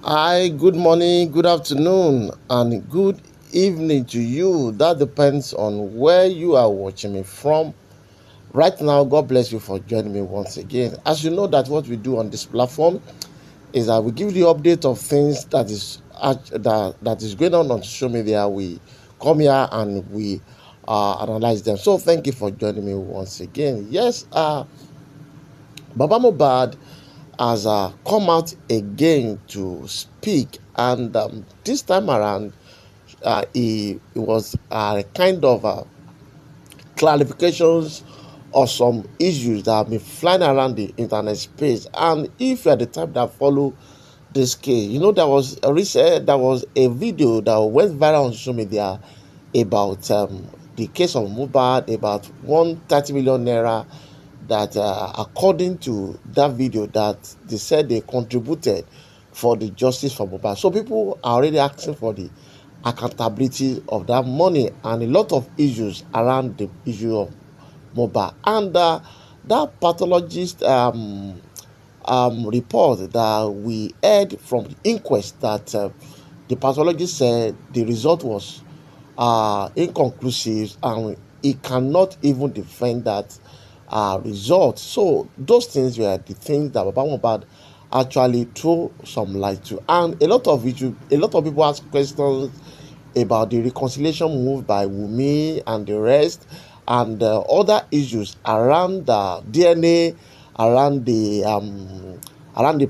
Hi, good morning, good afternoon, and good evening to you. That depends on where you are watching me from. Right now, God bless you for joining me once again. As you know, that what we do on this platform is that we give you the update of things that is going on social media. We come here and we analyze them. So thank you for joining me once again. Yes, Baba Mohbad has come out again to speak, and this time around, it was kind of clarifications of some issues that have been flying around the internet space. And if you're the type that follow this case, you know there was a video that went viral on social media about the case of Mohbad, about 130 million naira that according to that video that they said they contributed for the justice for Mohbad. So people are already asking for the accountability of that money and a lot of issues around the issue of Mohbad. And that pathologist report that we heard from the inquest that the pathologist said the result was inconclusive and he cannot even defend that result. So those things were the things that Baba Mohbad actually threw some light to, and a lot of people ask questions about the reconciliation move by Wunmi and the rest, and other issues around the DNA, around the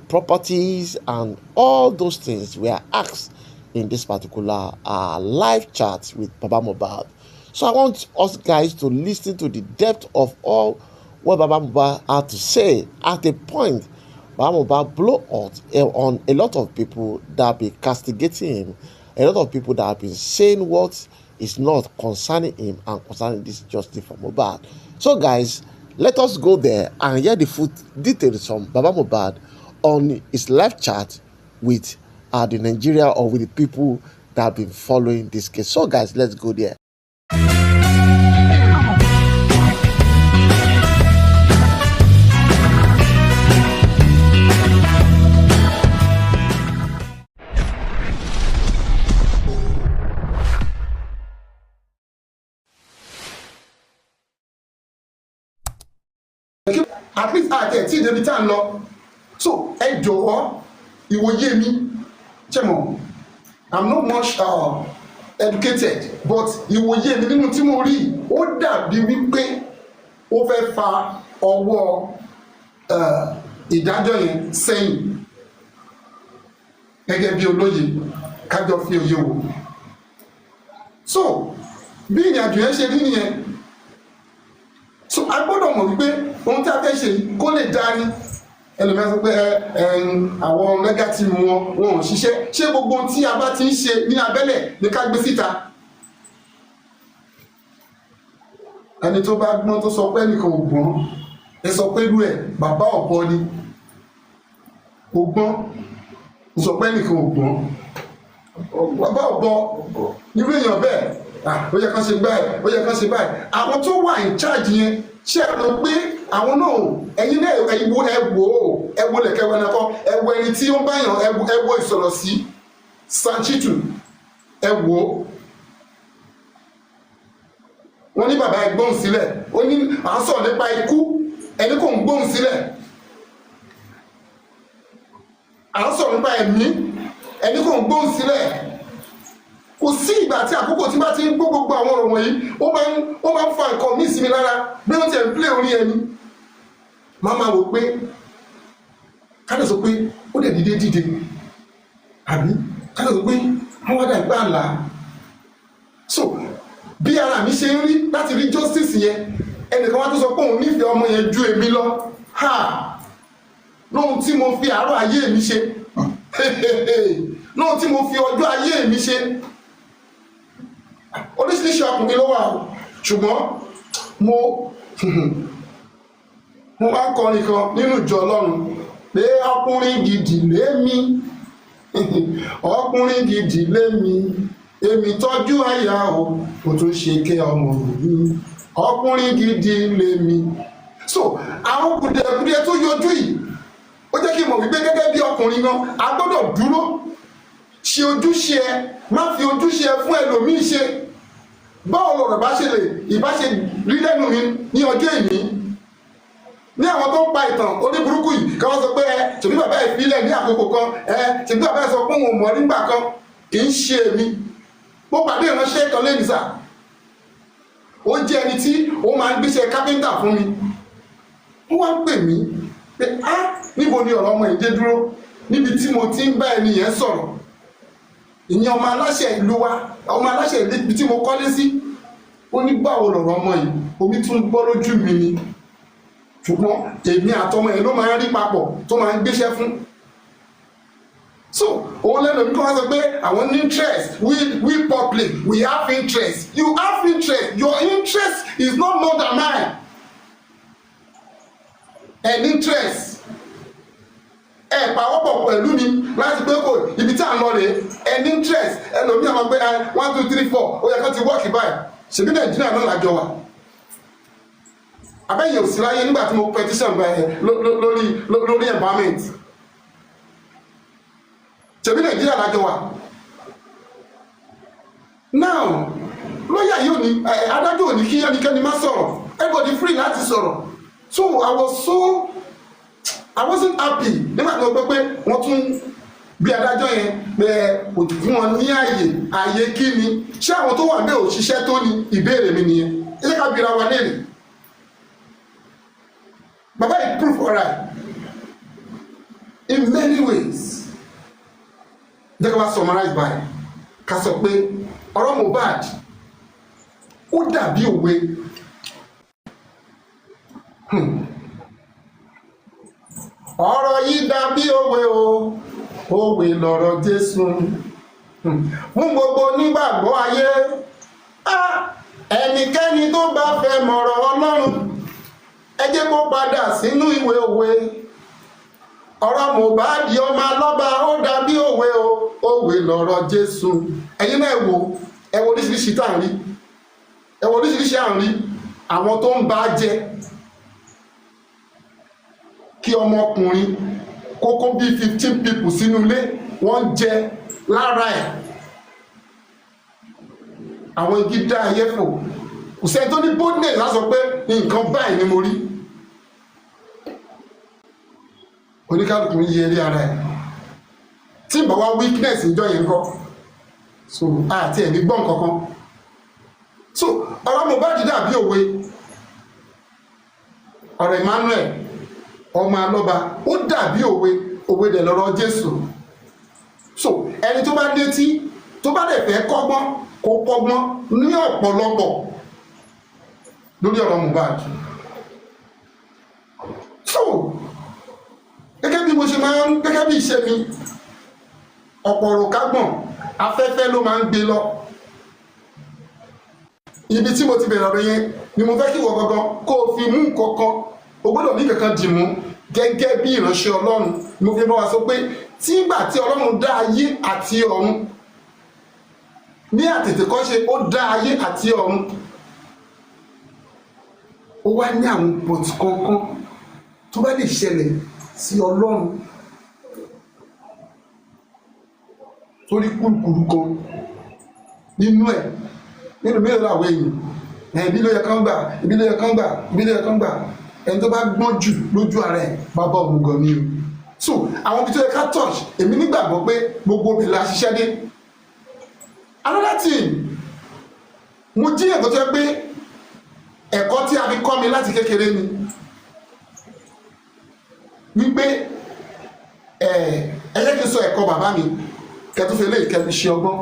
properties, and all those things were asked in this particular live chat with Baba Mohbad. So I want us guys to listen to the depth of all what Baba Mohbad had to say. At a point, Baba Mohbad blew out on a lot of people that have been castigating him, a lot of people that have been saying what is not concerning him and concerning this justice for Mohbad. So guys, let us go there and hear the full details from Baba Mohbad on his live chat with the Nigeria, or with the people that have been following this case. So guys, let's go there. At least àti tí débi tá ń lọ, so ẹ jọ̀wọ́ ìwòye mi ṣe I'm not much educated, but ìwòye mi nínú tí mo rí ó dàbí wípé ó fẹ́ fa ọwọ́ ìdájọ́ yẹn sẹ́yìn gẹ́gẹ́ bí olóye kájọ fi òye wò. So bí ìrìnàjò yẹn ṣe rí nìyẹn, so a gbọ́dọ̀ mọ̀ wípé ohun tí a fẹ́ ṣe kó lè dá ní ẹlòmíràn sọ pé àwọn negative wọn ò ṣiṣẹ́. Ṣé gbogbo ohun tí a bá ti ń ṣe ní abẹ́lẹ̀ ní ká gbé síta? Ẹni tó bá gbọ́n tó sọ pé ẹnìkan ò gbọ́n, ẹ sọ pé irú ẹ̀ bàbá ọ̀bọ ni. Ó gbọ́n ó sọ pé ẹnìkan ò gbọ́n, bàbá ọ̀bọ irú èèyàn bẹ́ẹ̀ ó yẹ kán ṣe báyìí, ó yẹ kán ṣe báyìí. Àwọn tó wà in charge yẹn ṣe é rò pé àwọn náà ẹ̀yin náà ẹ wo lẹ̀kẹ́ wọn náà ẹ wo ẹni tí ó ń báyàn ẹ wo ìsọ̀rọ̀ sí Sanchitu ẹ wo. Wọ́n ní bàbá ẹ gbóhùn sílẹ̀, ó ní à ń sọ̀rọ̀ nípa ikú ẹni kò ń gbóhùn sílẹ̀. À ń sọ̀rọ̀ nípa ẹ̀mí ẹni kò ń gbóhùn sílẹ̀. Kò sí ìgbà tí àkókò tí bá ti ń gbọ́ gbogbo àwọn ọ̀rọ̀ wọ̀nyí ó máa ń fa nǹkan mí sí mi lára bí wọ́n ti ń play orin ẹni. Máa wò pé ká lè sọ pé ó dẹ̀ dìde àbí ká lè sọ pé wọ́n wá dà gbà là. So bí ara mi ṣe ń rí láti rí justice yẹn, ẹnìkan wá tó sọ pé òun nífẹ̀ẹ́ ọmọ yẹn ju èmi lọ. Lóhun tí mo fi àárọ̀ ayé mi ṣe, lóhun tí mo fi ọjọ́ ayé mi ṣe. Oríṣiríṣi ọkùnrin ló wà, ṣùgbọ́n mo máa ń kọrin kan nínú ìjọ Ọlọ́run pé ọkùnrin gidi lémi, ọkùnrin gidi lémi, èmi tọ́jú àyà o, kò tún ṣe ké ọmọ mi, ọkùnrin gidi lémi. So àwọn kùdìẹ̀kùdìẹ̀ tó yọjú yìí ó jẹ́ kí n mọ̀ wípé gẹ́gẹ́ bí ọkùnrin náà a gbọ́dọ̀ dúró ṣe ojúṣe ẹ, má fi ojúṣe ẹ fún ẹlòmíì ṣe. Báwo lọ̀rọ̀ bá ṣe lè ìbáṣe rí lẹ́nu mi ní ọjọ́ ìní ní àwọn tó ń pa ìtàn oníburúkú yìí ká wọ́n sọ pé ṣèbí bàbá ìfilẹ̀ ní àkókò kan ṣèbí bàbá ẹ̀ sọ pé òun mọ̀ nígbà kan. Kì í ṣe èmi. Mo pàdé ìránṣẹ́ kan lẹ́nu sà, ó jẹ́ ẹni tí ó máa ń gbéṣẹ́ kápẹ́ńtà fún mi. Wọ́n wá ń pè mí pé níbo ni ọ̀rọ̀ ọmọ ìdé dúró níbi tí mo ti ń bá ẹni yẹn sọ̀rọ̀. Ìyẹn ọmọ aláṣẹ ìlú wa, ọmọ aláṣẹ ìlú tí mo kọ́lé sí. Ó ní báwo lọ̀rọ̀ ọmọ yìí, omi tún gbọ́ lójú mi ni. Ṣùgbọ́n èmi àtọmọ yẹn ló máa ń rí papọ̀ tó máa ń gbéṣẹ́ fún. So òun lẹ́nu mi kọ́ wá sọ pé àwọn interest, we public, we have interest. You have interest, your interest is not more than mine. An interest ẹ pàwọ́pọ̀ pẹ̀lú mi láti pé kò ibi tí à ń lọ rèé. An interest ẹlòmíì àwọn pé 1 2 3 4 ó yẹ kó ti wọ́ọ̀kì báyìí. Ṣèbí Nàìjíríà náà lájọ wà. Abẹ́yẹ̀ òsì láyé nígbà tí mo petition lórí environment. Ṣèbí Nàìjíríà lájọ wà. Now lọ́yà yóò ní adájọ́ ò ní kí ẹnikẹ́ni má sọ̀rọ̀, everybody free láti sọ̀rọ̀. So I wasn't happy nígbà tí mo gbọ́ pé wọ́n tún bí adájọ́ yẹn pé kò fún wọn ní ààyè kí ni. Ṣé àwọn tó wà bẹ́ẹ̀ ò ṣiṣẹ́ tó ní ìbéèrè mi nìyẹn. Ẹ jẹ́ ká bira wa léèrè. Baba is proof alright in many ways. Jẹ́ ká wá summarize by ká sọ pé ọ̀rọ̀ Mohbad ó dàbí òwe. Ọ̀rọ̀ yìí dàbí òwe o, òwe lọ̀rọ̀ Jésù. Fún gbogbo onígbàgbọ́ ayé, ẹnikẹ́ni tó bá fẹ́ mọ̀rọ̀ Ọlọ́run ẹ jẹ́ kó padà sínú ìwé òwe. Ọ̀rọ̀ Mohbad ọmọ alọ́ba ó dàbí òwe o, òwe lọ̀rọ̀ Jésù. Ẹ̀yin náà ẹ wo oríṣiríṣi tá à ń rí, ẹ wo oríṣiríṣi à ń rí àwọn tó ń bá jẹ. Kí ọmọkùnrin kókó bí 15 people sínú ilé wọ́n jẹ lára ẹ̀. Àwọn igi dá ayé fò. Kò sẹ́ni tó ní boldness láti sọ pé nǹkan báyìí ni mo rí. Oníkálùkù ń yẹ eré ara ẹ̀. Tí ìbá wá weakness ìjọ yẹn kọ́. So àti ẹ̀ ní gbọ́n kankan. So ọ̀rọ̀ Mohbad dàbí òwe. Ọ̀rọ̀ Emmanuel ọmọ alọ́ba ó dàbí òwe dẹ̀ lọ́rọ̀ Jésù. So ẹni tó bá létí tó bá dẹ̀ fẹ́ kọ́gbọ́n kó kọ́gbọ́n ní ọ̀pọ̀lọpọ̀ lórí ọ̀rọ̀ Mohbad. So gẹ́gẹ́ bí mo ṣe máa ń gẹ́gẹ́ bí ìṣe mi, ọ̀pọ̀ ọ̀rọ̀ kágbọ̀n afẹ́fẹ́ ló máa ń gbé lọ. Ibi tí mo ti bẹ̀rẹ̀ ọ̀rọ̀ yẹn ni mo fẹ́ kí wọ́n gangan kó o fi mú nǹkankan, o gbọ́dọ̀ ní kankan dì mú gẹ́gẹ́ bí ìránṣẹ́ Ọlọ́run. Mo fi bá wa sọ pé tí ìgbà tí Ọlọ́run dá ayé àti ọ̀run ní àtètèkọ́ṣe, ó dá ayé àti ọ̀run, ó wá ní àwọn pọ̀tù kankan tó bá lè ṣẹlẹ̀ sí Ọlọ́run torí kúrukùrù kan nínú ẹ̀, nínú mẹ́rin àwọn èèyàn ibi ló yẹ kán gbà, ibi ló yẹ kán gbà, ibi ló yẹ kán gbà. Ẹni tó bá gbọ́n jù lójú ara ẹ̀ bàbá òmùgọ̀ ni o. So àwọn ibi tó yẹ ká touch, èmi nígbàgbọ́ pé gbogbo obìnrin la ṣiṣẹ́ dé. Another thing, mo jí ẹ̀kọ́ tó yẹ pé ẹ̀kọ́ tí a fi kọ́ mi láti kékeré ni wípé ẹ jẹ́ kí n sọ ẹ̀kọ́ bàbá mi kẹtùfẹ́ lè kẹtù ṣe ọgbọ́n.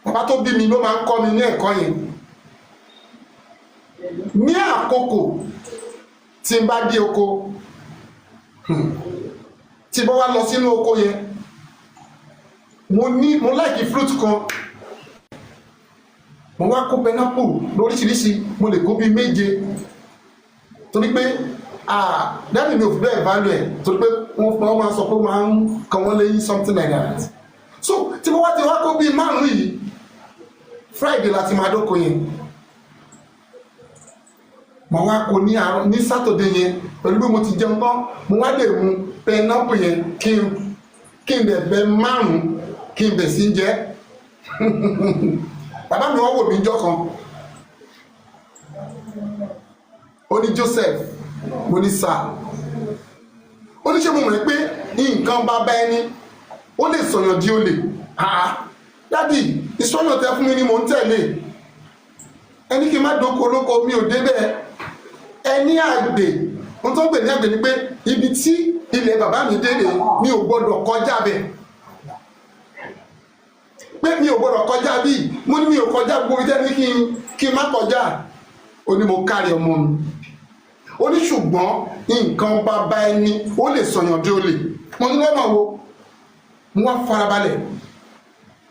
Bàbá tó bí mi ló máa ń kọ́ mi ní ẹ̀kọ́ yẹn. Ní àkókò tí n bá dé oko, tí bá wá lọ sínú oko yẹn, mo láìkí fruit kan, mo wá kó pineapple lóríṣiríṣi, mo lè kó bí 7 torí pé dáàbì mi ò fi bẹ́ẹ̀ value ẹ̀ torí pé wọ́n máa sọ pé máa ń kàn wọ́n lẹ́yìn something like that. So tí mo wá ti wá kó bí 5 yìí, Friday láti máa dóko yẹn, màá wá kó ní sátọ̀dé yẹn pẹ̀lú pé mo ti jẹun tán mo wá lè mu pẹnápù yẹn kí n bẹ̀ bẹ 5 kí n bẹ̀ sí jẹ. Bàbá mi wọ́n wò mí jọ́ kan, ó ní Joseph, mo ní sà, ó ní ṣé mo mọ̀ pé nǹkan bàbá ẹni ó lè sọ̀yàn di olè. Dádì, ìsọ́nà tẹ fún mi ni mò ń tẹ̀lé, ẹni kí n má dóko olóko mi ò débẹ̀. Ẹni àgbẹ̀, ohun tó ń pè ní àgbẹ̀ ni pé ibi tí ilẹ̀ bàbá mi dé mi ò gbọ́dọ̀ kọjá bẹ̀, pé mi ò gbọ́dọ̀ kọjá bíi, mo ní mi ò kọjá gbogbo tẹ́ni kí n má kọjá. Ó ní mo kárí ọmọ mi, ó ní ṣùgbọ́n nǹkan bàbá ẹni ó lè sọ̀yàn di olè. Mo ní lọ́nà wo? Mo wá farabalẹ̀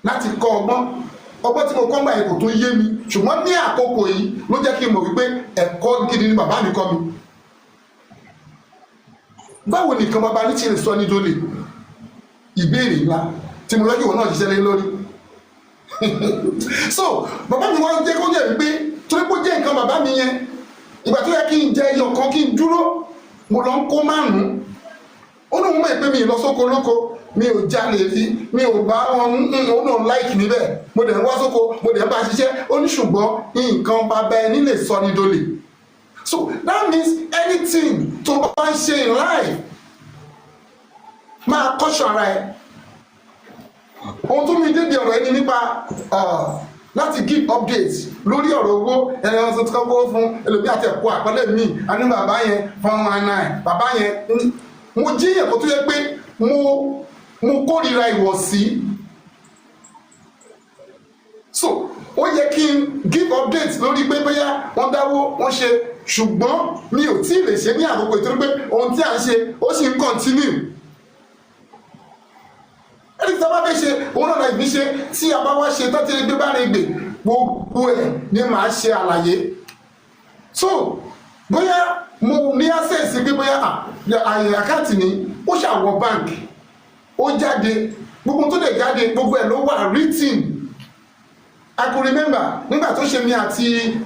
láti kọ́ ọgbọ́n tí mo kọ́ gbà yẹn kò tó yé mi, ṣùgbọ́n ní àkókò yìí ló jẹ́ kí n mọ̀ wípé ẹ̀kọ́ gidi ni bàbá mi kọ́ mi. Báwo ni nǹkan bàbá ní tí lè sọ ní dolè? Ìbéèrè ńlá tí mo lọ́jọ́ náà ṣiṣẹ́ lé lórí. So bàbá mi wá jẹ́ kó jẹ́ wípé torí pé ó jẹ́ nǹkan bàbá mi yẹn, ìgbà tó yẹ kí n jẹ iyọ̀ kan kí n dúró, mo lọ ń kó 5. Ó ní òun mọ̀ pé mi ì lọ sóko lóko, mi ò jalè rí, mi ò bá wọn náà láìkì níbẹ̀, mo dẹ̀ ń wá sóko, mo dẹ̀ ń bá ṣiṣẹ́. Ó ní ṣùgbọ́n nǹkan bàbá ẹni lè sọ ní dolè. So that means anything tó bá ń ṣe in life, máa kọ́ṣọ́ ara ẹ̀. Ohun tó mi débi ọ̀rọ̀ ẹni nípa láti give updates lórí ọ̀rọ̀ owó, ẹni wọn tó kọ́kọ́ fún ẹlòmí àti ẹ̀kọ́ àpẹẹlẹ mi, a ní bàbá yẹn 419, bàbá yẹn mo jíyàn kó tó yẹ pé mo kórìíra ìwọ̀sí. So ó yẹ kí n give updates lórí pé bóyá wọ́n dáwó wọ́n ṣe, ṣùgbọ́n mi ò tí ì lè ṣe ní àkókò ìtorí pé ohun tí à ń ṣe ó sì ń continue. Ẹni tí a bá fẹ́ ṣe òun náà láì fi ṣe, tí a bá wá ṣe tó ti gbé bá rẹ̀ gbè, gbogbo ẹ̀ ni màá ṣe àlàyé. So bóyá mo ní access pé bóyá àyè àkáǹtì ni ó ṣàwọ̀ báǹkì, ó jáde, gbogbo tó lè jáde gbogbo ẹ̀ ló wà written. I could remember nígbà tó ṣe mi àti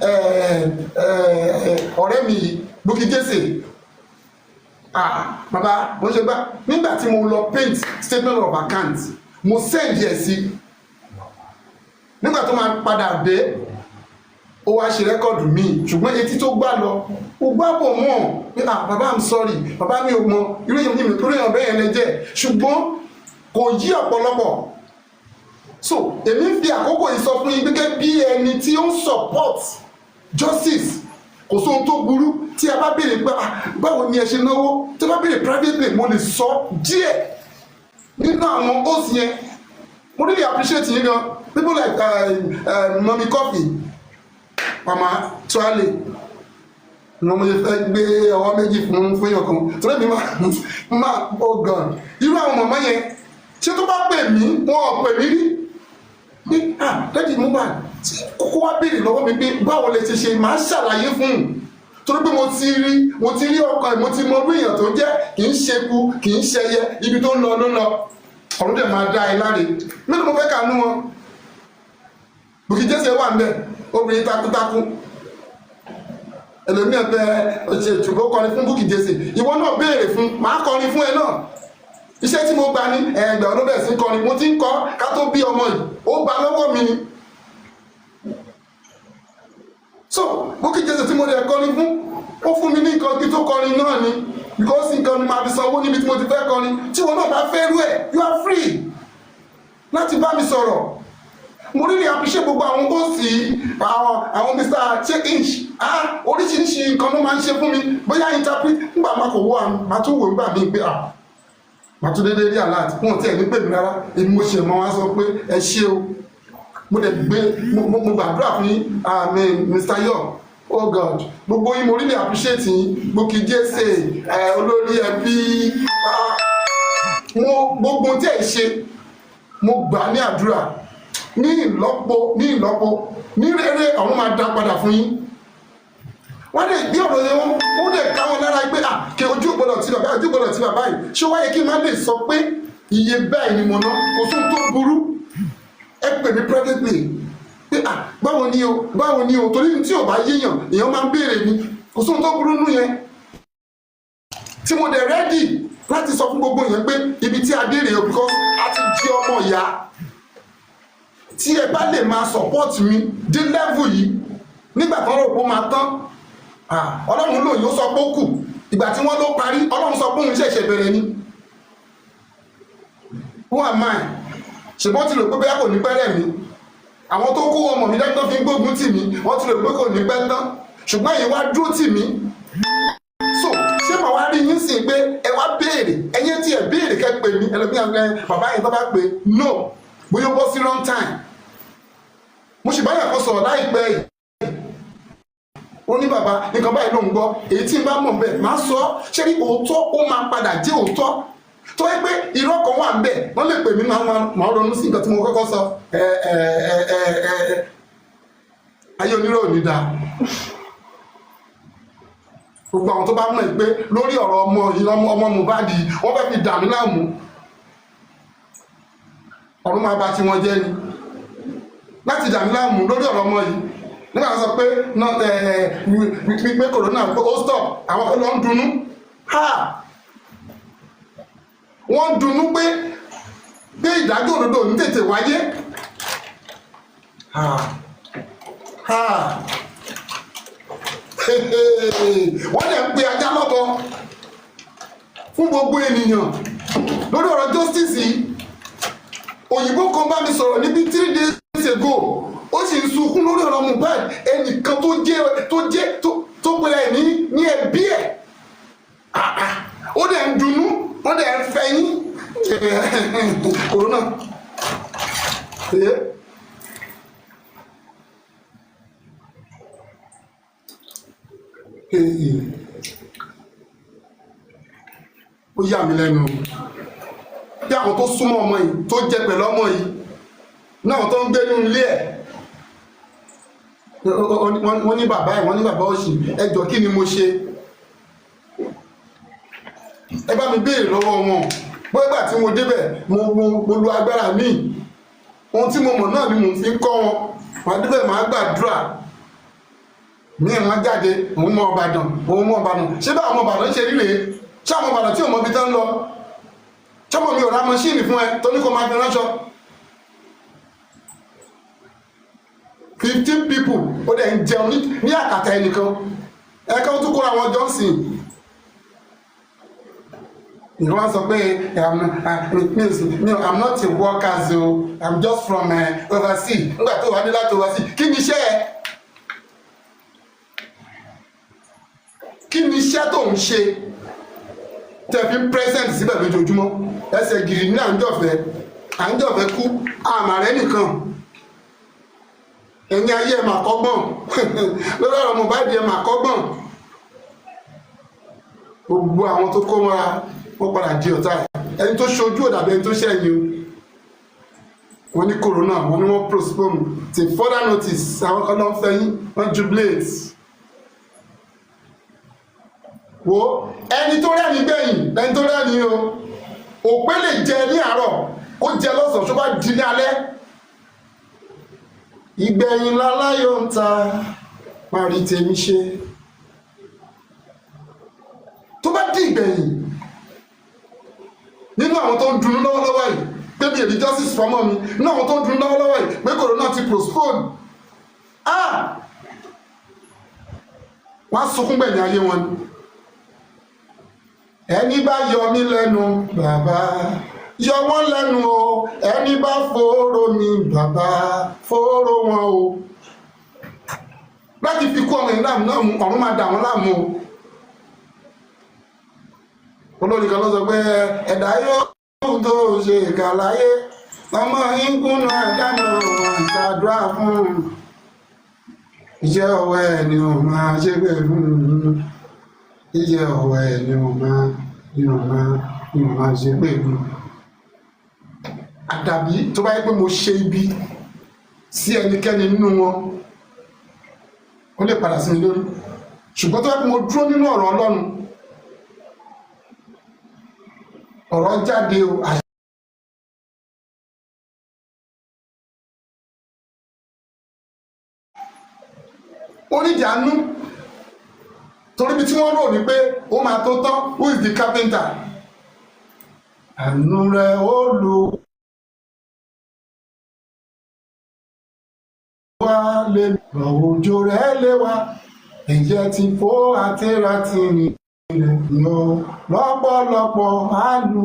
ọ̀rẹ́ mi Bukky Jesse, bàbá mo ṣe gbá nígbà tí mo lọ paint statement of account, mo send yẹ sí, nígbà tó máa padà dé ó wá ṣe rẹ́kọ̀dù mi, ṣùgbọ́n etí tó gbá lọ ó gbá bọ̀ mọ́ pé bàbá I'm sorry, bàbá mi ò mọ irú èèyàn mi tó ríyàn bẹ́ẹ̀ yẹn lẹ́jẹ̀, ṣùgbọ́n kò yí ọ̀pọ̀lọpọ̀. So èmi fi àkókò yìí sọ fún yín gẹ́gẹ́ bí ẹni tí ó ń support justice, kò sóhun tó burú tí a bá béèrè pé báwo ni ẹ ṣe náwó, tí a bá béèrè privately mo lè sọ díẹ̀ nínú àwọn host yẹn. Mo really appreciate yín gan, people like Mommy Coffee, Mama Tuale, mo lè fẹ́ gbé ọwọ́ méjì fún yàn kan torí mi máa oh God, irú àwọn màmá yẹn ṣé tó bá pè mí wọn ò pè mí rí ní Daddy Mohbad kókó wá béèrè lọ́wọ́ mi pé báwo lè ti ṣe, máa ṣàlàyé fún un torí pé mo ti rí ọkọ ẹ̀, mo ti mọ orí èèyàn tó jẹ́, kì í ṣeku kì í ṣẹyẹ, ibi tó ń lọ ló lọ, ọ̀run dẹ̀ máa dá ẹ láre. Mélòó mo fẹ́ kà nú wọn? Bukky Jesse wà ń bẹ̀, obìnrin takuntakun, ẹlòmíràn bẹ ṣètùbọ̀ kọrin fún Bukky Jesse, ìwọ náà béèrè fún, màá kọrin fún ẹ náà. Iṣẹ́ tí mo gbà ní ẹgbẹ̀ ọdún bẹ̀rẹ̀ sí kọrin, mo ti ń kọ́ ká tó bí ọmọ yìí, ó gba lọ́wọ́ mi ni. So Bukky Jesse tí mo lè kọrin fún, ó fún mi ní nǹkan kí tó kọrin náà ni, because nǹkan ni màá fi sanwó níbi tí mo ti fẹ́ kọrin. Tí wọn náà bá fẹ́ rú ẹ̀, you are free láti bá mi sọ̀rọ̀. Mo really appreciate gbogbo àwọn òsì, àwọn Mr. Check-inch, oríṣiríṣi nǹkan ló máa ń ṣe fún mi, bóyá interpret nígbà máa kò wọ́ àmà tó wò nígbà míì pé màá tún dédé rí àláàtì fún ọ̀tí ẹ̀ ní pèmí rárá, èmi mo ṣe mọ́ wá sọ pé ẹ ṣé o, mo dẹ̀ gbé mo gbàdúrà fún yín, Mr. Yo, oh God, gbogbo yín mo really appreciate yín, Bukky Jesse, olórí ẹbí, gbogbo tí ẹ ṣe mo gbà ní àdúrà ní ìlọ́po ní rere, àwọn máa dá padà fún yín. Wọ́n lè gbé ọ̀rọ̀ yẹn wọ́n lè ká wọn lára pé kí ojú gbọ́dọ̀ tí bàbá yìí, ṣé wáyé kí n má lè sọ pé iye báyìí ni mo ná, kò sún tó burú. Ẹ pè mí privately pé báwo ni o torí tí ò bá yéèyàn èèyàn máa ń béèrè ni, kò sóhun tó burú nù yẹn tí mo dẹ̀ rẹ́dì láti sọ fún gbogbo yẹn pé ibi tí a dé rèé o because a ti jí ọmọ ìyá tí ẹ bá lè máa support mi dé level yìí nígbà tó rò pé ó máa tán ọlọ́run lòyìn ó sọ pé ó kù ìgbà tí wọ́n ló parí ọlọ́run sọ pé òun ṣẹ̀ṣẹ̀ bẹ̀rẹ̀ ni who am I ṣùgbọ́n ti rò pé bẹ́ẹ̀ kò ní pẹ́rẹ́ mi àwọn tó kó ọmọ mi dáńtọ́ fi ń gbógun tì mí wọ́n ti rò pé kò ní pẹ́ tán ṣùgbọ́n èyí wá dúró tì mí so ṣé màá wá rí yín sìn pé ẹ wá béèrè ẹyẹ tí ẹ béèrè kẹ́ pè mí ẹlòmíràn bàbá yẹn tó bá pè no bóyá ó bọ́ sí wrong time mo sì báyà kan sọ̀rọ̀ láìpẹ́ yìí ó ní bàbá nǹkan báyìí ló ń gbọ́ èyí tí n bá mọ̀ bẹ́ẹ̀ máa sọ ṣé ní òótọ́ ó máa padà jẹ́ òótọ́ tó yẹ pé irọ́ kan wà ń bẹ̀ wọ́n lè pè mí máa ronú sí nǹkan tí mo kọ́kọ́ sọ ayé onírò ò ní dáa gbogbo àwọn tó bá mọ̀ pé lórí ọ̀rọ̀ ọmọ Mohbad wọ́n fẹ́ fi dà mí láàmú ọ̀run máa bá tiwọn jẹ́ ni láti dà mí láàmú lórí ọ̀rọ̀ ọmọ yìí nígbà tó sọ pé pípé kòrónà pé ó stop àwọn kan lọ ń dunnú wọ́n ń dunnú pé ìdájọ́ òdodo ní tètè wáyé wọ́n lè ń pe ajá lọ́bọ fún gbogbo ènìyàn lórí ọ̀rọ̀ justice yìí òyìnbó kan bá mi sọ̀rọ̀ níbi 3 days ago ó sì ń sunkún lórí ọ̀rọ̀ Mohbad ẹnìkan tó pẹ̀lẹ́ ní ẹbí ẹ̀ ó dẹ̀ ń dunnú wọ́n dẹ̀ ń fẹ̀yìn kòrónà ó yà mí lẹ́nu bí àwọn tó súnmọ́ ọmọ yìí tó jẹ pẹ̀lú ọmọ yìí náà tó ń gbé nínú ilé ẹ̀ wọ́n ní bàbá ẹ̀ wọ́n ní bàbá òṣì ẹjọ́ kí ni mo ṣe ẹ bá mi béèrè lọ́wọ́ wọn bóyá tí mo débẹ̀ mo lu agbára míì ohun tí mo mọ̀ náà ni mo fi ń kọ́ wọn màá débẹ̀ màá gbàdúrà ní ẹ̀wọ̀n jáde òun mọ Ìbàdàn ṣé bá àwọn Ìbàdàn ṣe rí rèé ṣé àwọn Ìbàdàn tí ò mọ ibi tán lọ ṣọ́mọ mi ò ra mọ́ṣíìnì fún ẹ tó ní kó máa fi ránṣọ 15 people ó dẹ̀ ń jẹun ní àkàtà ẹnìkan ẹ̀ka ó tún kóra wọn Johnson ìwọ́n sọ pé I'm not a worker so I'm just from overseas nígbà tó wà ní láti overseas kí ni iṣẹ́ ẹ kí ni iṣẹ́ tó ń ṣe tẹ̀fí present síbẹ̀ lójoojúmọ́ ẹsẹ̀ gìrì ní àńjọ̀fẹ́ kú àmàrẹ́ nìkan ẹ̀yin ayé ẹ̀ máa kọ́gbọ́n lórí ọ̀rọ̀ Mohbad ẹ̀ máa kọ́gbọ́n gbogbo àwọn tó kó mọ́ra wọ́n padà di ọ̀tá ẹni tó ṣojú òdàbí ẹni tó ṣẹ̀yìn o wọ́n ní corona wọ́n ní wọ́n postpone till further notice àwọn kan náà fẹ́yìn wọ́n jubilate wo ẹni tó rẹ́ni gbẹ̀yìn ẹni tó rẹ́ni o òpé lè jẹ ní àárọ̀ ó jẹ lọ́sàn-án tó bá di ní alẹ́ ìgbẹ̀yìn láláyọ̀ ń ta máa rí tèmi ṣe tó bá di ìgbẹ̀yìn nínú àwọn tó ń dunú lọ́wọ́lọ́wọ́ yìí pé bí èdè justice fọmọ mi nínú àwọn tó ń dunú lọ́wọ́lọ́wọ́ yìí pé corona ti postpone wọ́n á sunkún gbẹ̀yìn ayé wọn ni ẹni bá yọ mí lẹ́nu bàbá yọ wọ́n lẹ́nu o ẹni bá fòòró mi bàbá fòòró wọn o láti fi kú ọmọ ìlànà náà ọ̀run máa dà wọ́n láàmú o olórí kan ló sọ pé ẹ̀dá yóò tó ṣe ìkà láyé ọmọ ìkùnà ìdáná ìṣàdúrà fún iṣẹ́ ọwọ́ ẹ̀ ni ò máa ṣe pé fún iṣẹ́ ọwọ́ ẹ̀ ni ò máa ṣe pé fún àdàbí tó bá yẹ pé mo ṣe ibi sí ẹnikẹ́ni nínú wọn ó lè padà sí mi lórí ṣùgbọ́n tó yẹ pé mo dúró nínú ọ̀rọ̀ Ọlọ́run ọ̀rọ̀ jáde o oníjànú torí bí tí wọ́n rò ní pé ó máa tó tán, who is the carpenter? Àánú rẹ̀ ó lò wá lè rọ̀ òjò rẹ̀ lé wa, ẹ̀jẹ̀ ti fó àtẹ́ra ti rìn ilẹ̀ yọ lọ́pọ̀lọpọ̀ àánú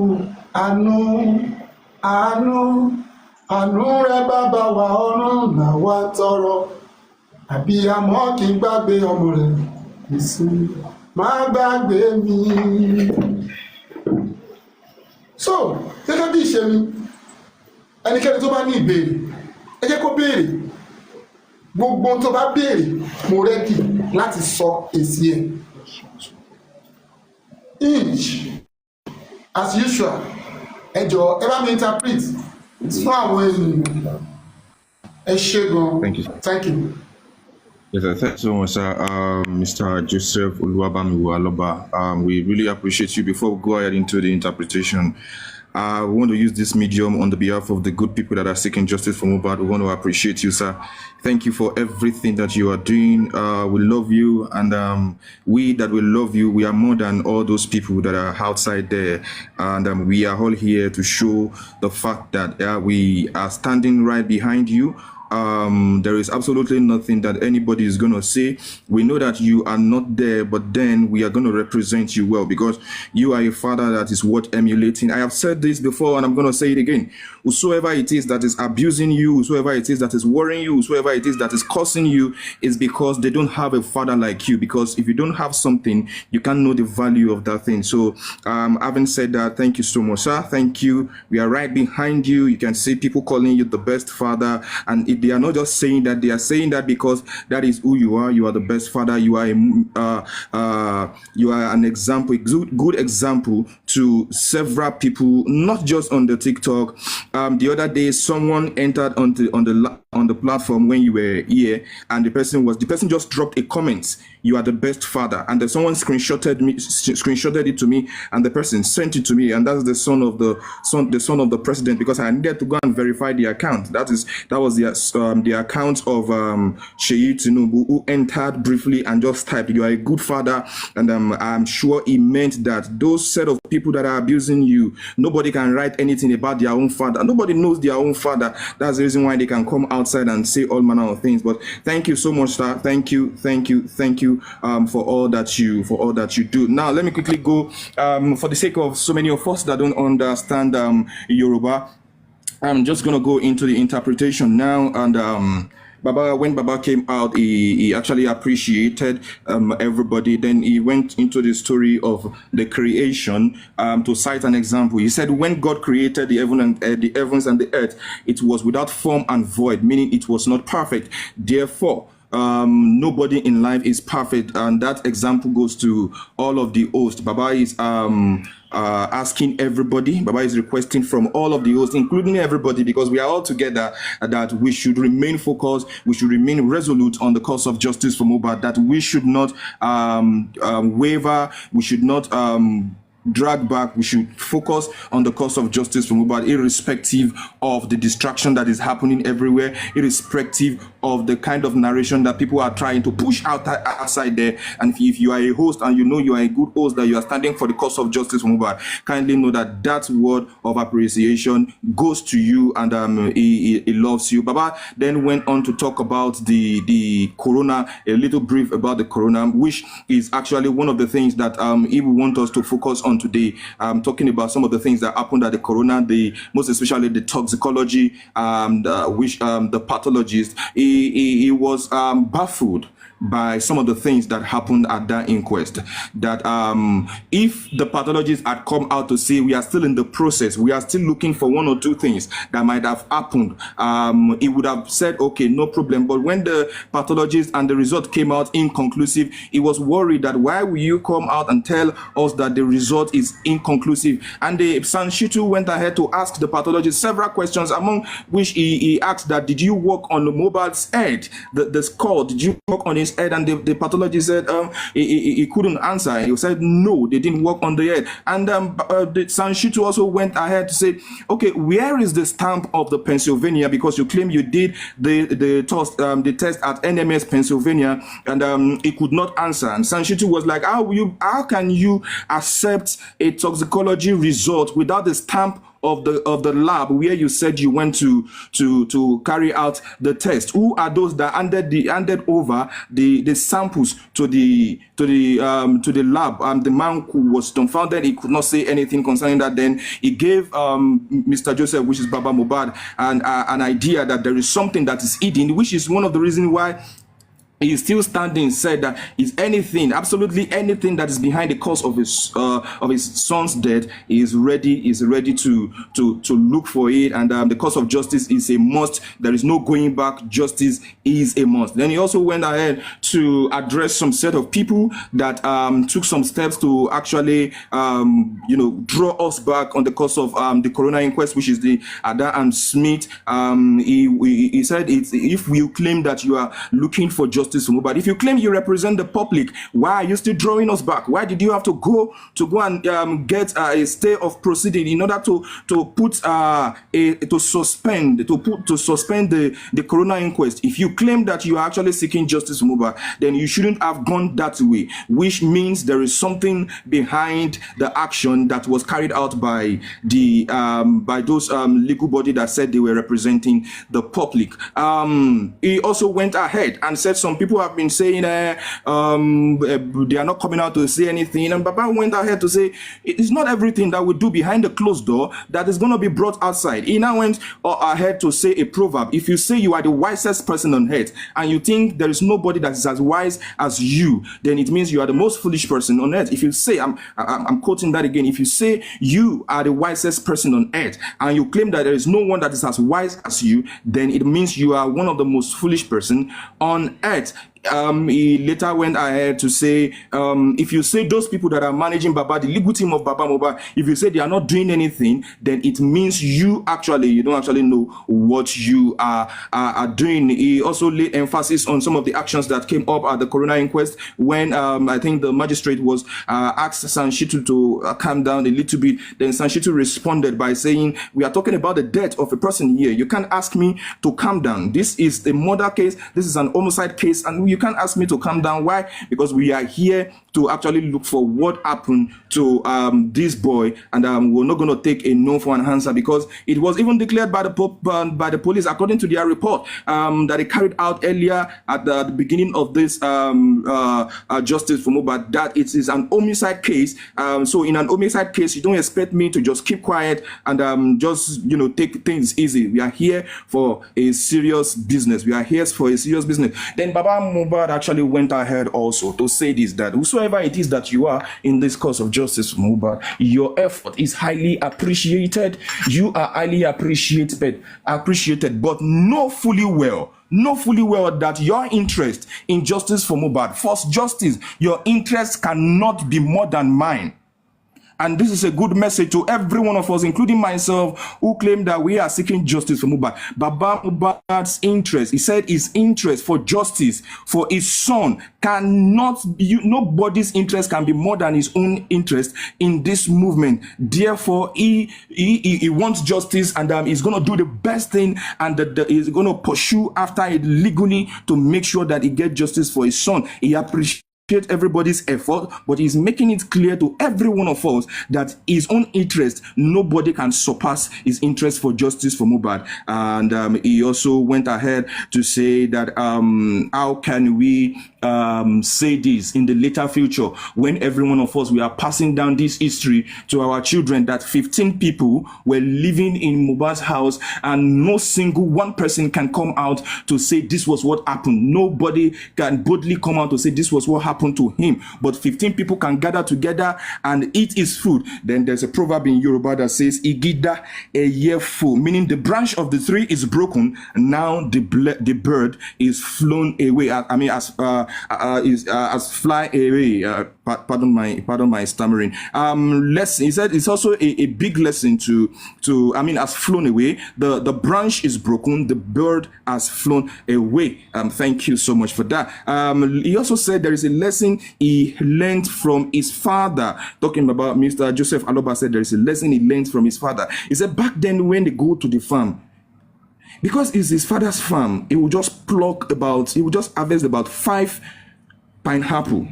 rẹ̀ bàbá wa ọ̀run làwa tọrọ, àbíyamọ kì í gbàgbé ọmọ rẹ̀, Jésù má gbàgbé mi. So gẹ́gẹ́ bí ìṣe mi, ẹnikẹ́ni tó bá ní ìbéèrè ẹ jẹ́ kó béèrè, gbogbo tó bá béèrè mo rẹ́dì láti sọ èsì ẹ̀. Each as usual ẹ jọ̀ọ́ ẹ bá mi interpret fún àwọn ènìyàn. Ẹ ṣé gan. Thank you. Yes, thanks so much, sir. Mr. Joseph Oluwabamiwo Aloba. We really appreciate you. Before we go ahead into the interpretation, we want to use this medium on the behalf of the good people that are seeking justice for Mohbad. We want to appreciate you, sir. Thank you for everything that you are doing. We love you, and we that will love you, we are more than all those people that are outside there. And we are all here to show the fact that we are standing right behind you. There is absolutely nothing that anybody is going to say. We know that you are not there, but then we are going to represent you well, because you are a father that is worth emulating. I have said this before, and I'm going to say it again. Whosoever it is that is abusing you, whosoever it is that is worrying you, whosoever it is that is cursing you, is because they don't have a father like you. Because if you don't have something, you can't know the value of that thing. So having said that, thank you so much, sir. Thank you. We are right behind you. You can see people calling you the best father, and they are not just saying that, they are saying that because that is who you are. You are the best father. You are an example, a good example to several people, not just on the TikTok. The other day, someone entered on the platform when you were here, and the person just dropped a comment. You are the best father, and then someone screenshotted it to me, and the person sent it to me, and that's the son of the president, because I needed to go and verify the account. That was the account of Sheyi Tinubu, who entered briefly and just typed, "You are a good father," and I'm sure he meant that those set of people that are abusing you, nobody can write anything about their own father. Nobody knows their own father. That's the reason why they can come outside and say all manner of things. But thank you so much, sir. Thank you for all that you do. Now let me quickly go for the sake of so many of us that don't understand Yoruba. I'm just gonna go into the interpretation now. And when Baba came out, he actually appreciated everybody. Then he went into the story of the creation to cite an example. He said, when God created the heavens and the earth, it was without form and void, meaning it was not perfect. Therefore, nobody in life is perfect, and that example goes to all of the hosts. Baba is asking everybody, Baba is requesting from all of the hosts, including everybody, because we are all together, that we should remain focused, we should remain resolute on the cause of justice for Mohbad, that we should not waver, we should not drag back. We should focus on the cause of justice for Mohbad, irrespective of the distraction that is happening everywhere, irrespective of the kind of narration that people are trying to push outside there. And if you are a host and you know you are a good host, that you are standing for the cause of justice for Mohbad, kindly know that that word of appreciation goes to you, and he loves you. Baba then went on to talk about the corona, a little brief about the corona, which is actually one of the things that he will want us to focus on today. Talking about some of the things that happened at the corona, most especially the toxicology, which the pathologist, he was baffled by some of the things that happened at that inquest. That if the pathologist had come out to say we are still in the process, we are still looking for one or two things that might have happened, he would have said, okay, no problem. But when the pathologist and the result came out inconclusive, he was worried that why will you come out and tell us that the result result is inconclusive. And the Sanshitu went ahead to ask the pathologist several questions, among which he asked that, did you work on the Mohbad's head, the skull, did you work on his head? And the pathologist said he couldn't answer. He said no, they didn't work on the head. And the Sanshitu also went ahead to say, okay, where is the stamp of the Pennsylvania, because you claim you did the test at NMS Pennsylvania, and he could not answer. And Sanshitu was like, how can you accept a toxicology result without the stamp of the lab where you said you went to carry out the test? Who are those that handed over the samples to the lab? The man who was dumbfounded, he could not say anything concerning that. Then he gave Mr. Joseph, which is Baba Mohbad, an idea that there is something that is hidden, which is one of the reasons why he is still standing. Said that is anything, absolutely anything that is behind the cause of his son's death, he is ready to look for it, and the cause of justice is a must. There is no going back. Justice is a must. Then he also went ahead to address some set of people that took some steps to actually draw us back on the cause of the coroner inquest, which is the Ada and Smith. He said, if you claim that you are looking for justice for Mohbad, if you claim you represent the public, why are you still drawing us back? Why did you have to go and get a stay of proceeding in order to suspend the coroner inquest? If you claim that you are actually seeking justice for Mohbad, then you shouldn't have gone that way, which means there is something behind the action that was carried out by those legal body that said they were representing the public. He also went ahead and said some people have been saying they are not coming out to say anything, and Baba went ahead to say it's not everything that we do behind the closed door that is going to be brought outside. He now went ahead to say a proverb: if you say you are the wisest person on earth and you think there is nobody that is as wise as you, then it means you are the most foolish person on earth. If you say, I'm quoting that again, if you say you are the wisest person on earth and you claim that there is no one that is as wise as you, then it means you are one of the most foolish person on earth. He later went ahead to say, if you say those people that are managing Baba, the legal team of Baba Mohbad, if you say they are not doing anything, then it means you don't actually know what you are doing. He also laid emphasis on some of the actions that came up at the coroner inquest when I think the magistrate was asked Sanshitu to calm down a little bit. Then Sanshitu responded by saying, we are talking about the death of a person here. You can't ask me to calm down. This is a murder case. This is an homicide case, and you can't ask me to calm down. Why? Because we are here to actually look for what happened to this boy, and we're not going to take a no for an answer, because it was even declared by the police, according to their report that they carried out earlier at the beginning of this justice for Mohbad, that it is an homicide case. So in an homicide case, you don't expect me to just keep quiet and just take things easy. We are here for a serious business. Then Baba Mohbad actually went ahead also to say this, that whosoever it is that you are in this cause of justice for Mohbad, your effort is highly appreciated. You are highly appreciated, but know fully well that your interest in justice for Mohbad, first justice, your interest cannot be more than mine. And this is a good message to every one of us, including myself, who claim that we are seeking justice for Mohbad. Baba Mohbad's interest, he said his interest for justice for his son cannot be, nobody's interest can be more than his own interest in this movement. Therefore, he wants justice, and he's going to do the best thing, and he's going to pursue after it legally to make sure that he gets justice for his son. He appreciates everybody's effort, but he's making it clear to every one of us that his own interest, nobody can surpass his interest for justice for Mohbad. And he also went ahead to say that how can we say this in the later future, when every one of us, we are passing down this history to our children, that 15 people were living in Mohbad's house and no single one person can come out to say this was what happened. Nobody can boldly come out to say this was what happened happen to him. But 15 people can gather together and eat his food. Then there's a proverb in Yoruba that says, Igida eyefo, meaning the branch of the tree is broken. Now the bird is flown away. As fly away. Pardon my stammering. Lesson. He said it's also a big lesson has flown away. The branch is broken. The bird has flown away. Thank you so much for that. He also said there is a lesson he learned from his father. Talking about Mr. Joseph Aloba said there is a lesson he learned from his father. He said back then when they go to the farm, because it's his father's farm, he will just harvest about 5 pineapple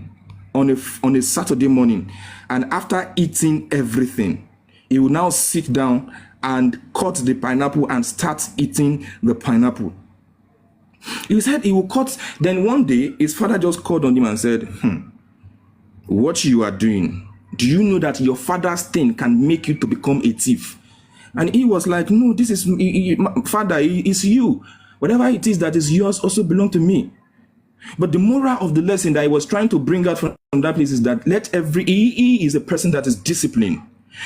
on a Saturday morning, and after eating everything, he will now sit down and cut the pineapple and start eating the pineapple. He said he will cut. Then one day, his father just called on him and said, what you are doing, do you know that your father's thing can make you to become a thief? And he was like, no, this is, father, it's you. Whatever it is that is yours also belong to me. But the moral of the lesson that he was trying to bring out from that place is that he is a person that is disciplined.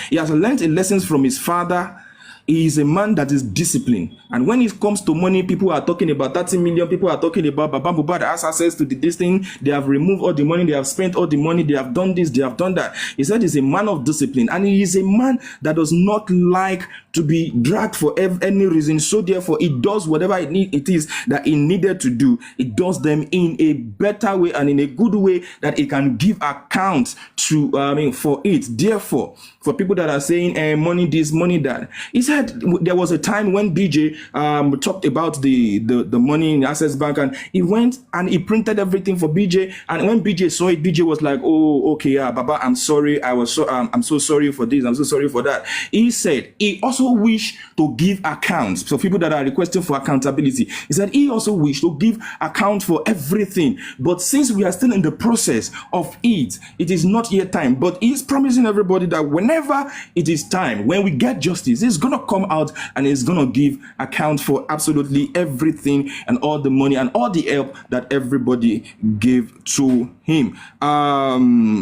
He has learned lessons from his father. He is a man that is disciplined. And when it comes to money, people are talking about 30 million. People are talking about Baba Mohbad has access to this thing. They have removed all the money. They have spent all the money. They have done this. They have done that. He said he's a man of discipline. And he is a man that does not like to be dragged for any reason. So therefore, he does whatever it is that he needed to do. He does them in a better way and in a good way that he can give account to, for it. Therefore, for people that are saying money this, money that, he said there was a time when BJ talked about the money in Access Bank, and he went and he printed everything for BJ. And when BJ saw it, BJ was like, "Oh, okay, Baba, I'm sorry. I'm so sorry for this. I'm so sorry for that." He said he also wished to give accounts. So people that are requesting for accountability, he said he also wished to give account for everything. But since we are still in the process of it is not yet time. But he's promising everybody that whenever it is time, when we get justice, he's gonna come out and he's gonna give account for absolutely everything and all the money and all the help that everybody gave to him.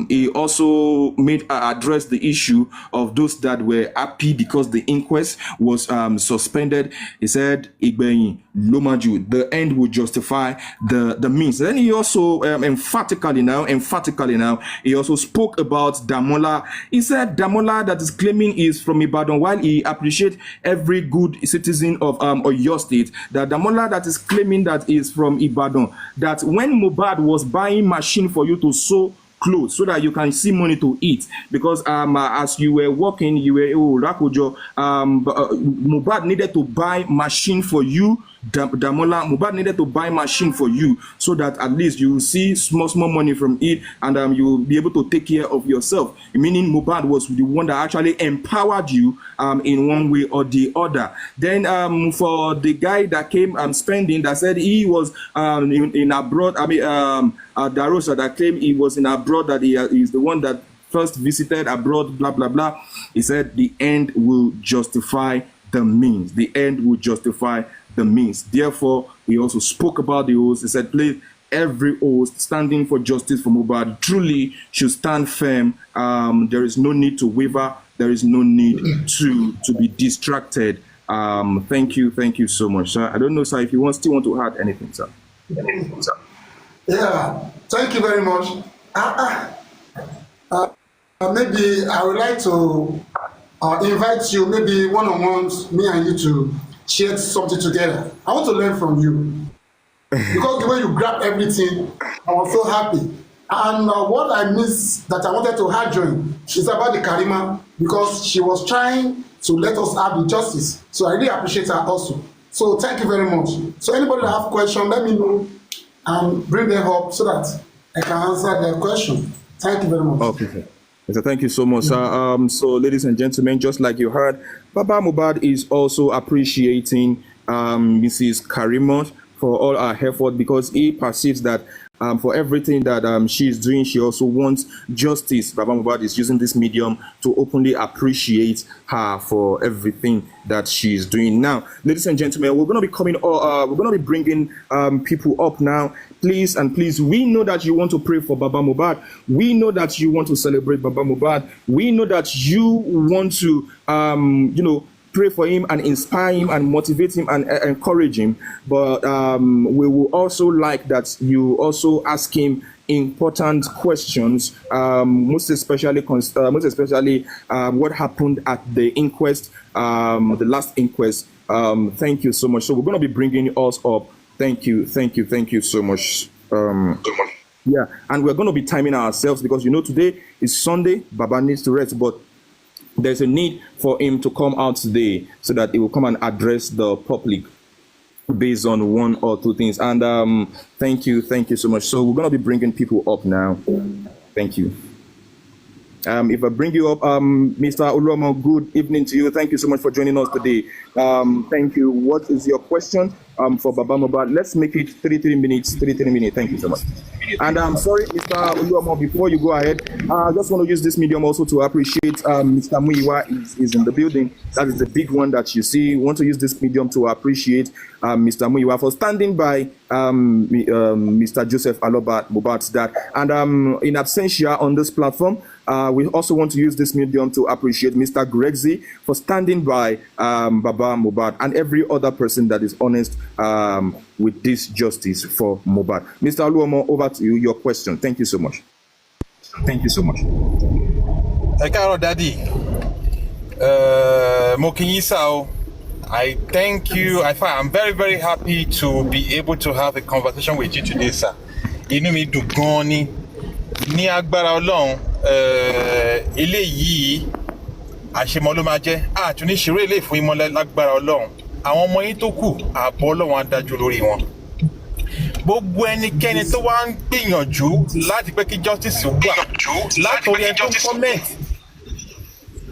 He also addressed the issue of those that were happy because the inquest was suspended. He said, Lomaju, the end will justify the means. Then he also emphatically now, he also spoke about Damola. He said Damola that is claiming is from Ibadan, while he appreciates every good citizen of Oyo State, that Damola that is claiming that is from Ibadan, that when Mohbad was buying machine for you to sew clothes so that you can see money to eat, because as you were walking, you were Rakojo, Mohbad needed to buy machine for you. Damola, Mohbad needed to buy machine for you so that at least you will see small money from it, and you will be able to take care of yourself. Meaning Mohbad was the one that actually empowered you in one way or the other. Then for the guy that came spending, that said he was in abroad, Darosa that claimed he was in abroad, that he is the one that first visited abroad, blah blah blah. He said the end will justify the means. The end will justify the means. Therefore, we also spoke about the oaths. He said, please, every oath standing for justice for Mohbad truly should stand firm. There is no need to waver. There is no need to be distracted. Thank you so much, sir. I don't know, sir, if you still want to add anything, sir. Yeah, thank you very much. Maybe I would like to invite you, maybe one-on-ones, me and you, to share something together. I want to learn from you, because the way you grab everything, I was so happy. And what I missed that I wanted to add join is about the Karima, because she was trying to let us have the justice. So I really appreciate her also. So thank you very much. So anybody that have question, let me know and bring them up so that I can answer their question. Thank you very much. Okay. So thank you so much, sir. So ladies and gentlemen, just like you heard, Baba Mohbad is also appreciating Mrs. Karimot for all her effort, because he perceives that for everything that she is doing, she also wants justice. Baba Mohbad is using this medium to openly appreciate her for everything that she is doing. Now, ladies and gentlemen, we're going to be bringing people up now. please and please, we know that you want to pray for Baba Mohbad. We know that you want to celebrate Baba Mohbad. We know that you want to, pray for him and inspire him and motivate him and encourage him. But we will also like that you also ask him important questions, most especially what happened at the inquest, the last inquest. Thank you so much. So we're going to be bringing us up. Thank you so much. Yeah, and we're going to be timing ourselves because today is Sunday. Baba needs to rest, but there's a need for him to come out today so that he will come and address the public based on one or two things. And thank you so much. So we're going to be bringing people up now. Thank you. If I bring you up, Mr. Uluomo, good evening to you. Thank you so much for joining us today. Thank you. What is your question for Baba Mohbad? Let's make it 33 minutes. Thank you so much. And I'm sorry, Mr. Uluomo, before you go ahead, I just want to use this medium also to appreciate Mr. Muyiwa is in the building. That is the big one that you see. Want to use this medium to appreciate Mr. Muyiwa for standing by Mr. Joseph Aloba Mohbad's dad. And in absentia on this platform, we also want to use this medium to appreciate Mr. Gregzy for standing by Baba Mohbad and every other person that is honest with this justice for Mohbad. Mr. Uluomo, over to you. Your question. Thank you so much. Hello, Daddy. Mokinyisa, I thank you. I'm very, very happy to be able to have a conversation with you today, sir. Inú mi dùn gan ni. Ní agbára Ọlọ́run, eléyìí àṣemọ ló máa jẹ́. Tún ní ṣeré eléyìí fún yín lágbára Ọlọ́run. Àwọn ọmọ yín tó kù, ààbò Ọlọ́run á dájú lórí wọn. Gbogbo ẹnikẹ́ni tó wá ń gbìyànjú láti pé kí justice wà látòrí ẹni tó ń comment,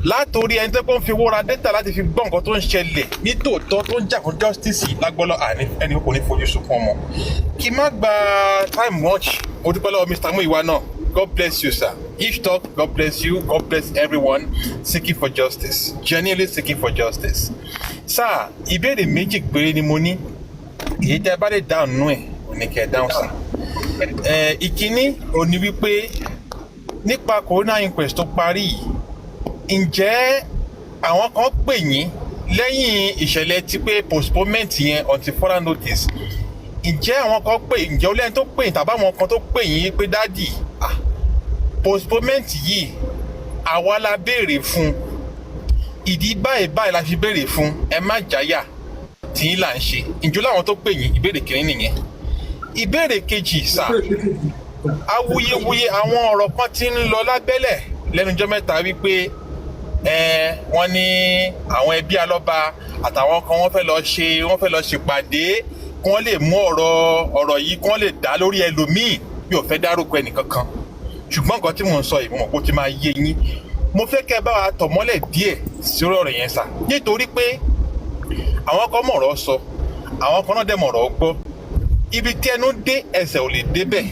látòrí ẹni tó ń fi owó ra data láti fi gbọ́ nǹkan tó ń ṣẹlẹ̀ ní tòótọ́ tó ń jà fún justice lágbọ́lọ́ ẹni kò ní fojú sunkún ọmọ. Kí má gba time much, mo dúpẹ́ lọ́wọ́ Mr. Muyiwa náà. God bless you, sir. Each talk, God bless you. God bless everyone seeking for justice, genuinely seeking for justice. Sir, ìbéèrè méjì péré ni mo ní. Èyí tẹ́ bá lè dáhùn nú ẹ̀ ò ní kẹ́ ẹ dáhùn, sir. Ìkíní ò ní wípé nípa corona inquest tó parí yìí, ǹjẹ́ àwọn kan pè yín lẹ́yìn ìṣẹ̀lẹ̀ tí pé postponement yẹn until further notice? Ǹjẹ́ àwọn kan pè, ǹjẹ́ ó lẹ́yìn tó pè yín tàbí àwọn kan tó pè yín pé dádì postponement yìí àwa la béèrè fún, ìdí báyìí la fi béèrè fún, ẹ má jáyà tí ń là ń ṣe? Ǹjẹ́ láwọn tó pè yín? Ìbéèrè kìíní nìyẹn. Ìbéèrè kejì, sà, awuyewuye àwọn ọ̀rọ̀ kan tí ń lọ lábẹ́lẹ̀ lẹ́nu ọjọ́ mẹ́ta wípé wọ́n ní àwọn ẹbí Alọ́ba àtàwọn kan wọ́n fẹ́ lọ ṣèpàdé kí wọ́n lè mú ọ̀rọ̀ yìí kí wọ́n lè dá lórí ẹlòmíì. Mi ò fẹ́ dárúkọ ẹnìkankan, ṣùgbọ́n nǹkan tí mò ń sọ yìí mo mọ̀ pé ó ti máa yé yín. Mo fẹ́ kẹ́ ẹ bá wa tọ̀ mọ́lẹ̀ díẹ̀ sí ọ̀rọ̀ yẹn, sà, nítorí pé àwọn kan mọ̀rọ̀ sọ, àwọn kan náà dẹ̀ mọ̀rọ̀ gbọ́. Ibi tí ẹnu dé ẹsẹ̀ ò lè débẹ̀.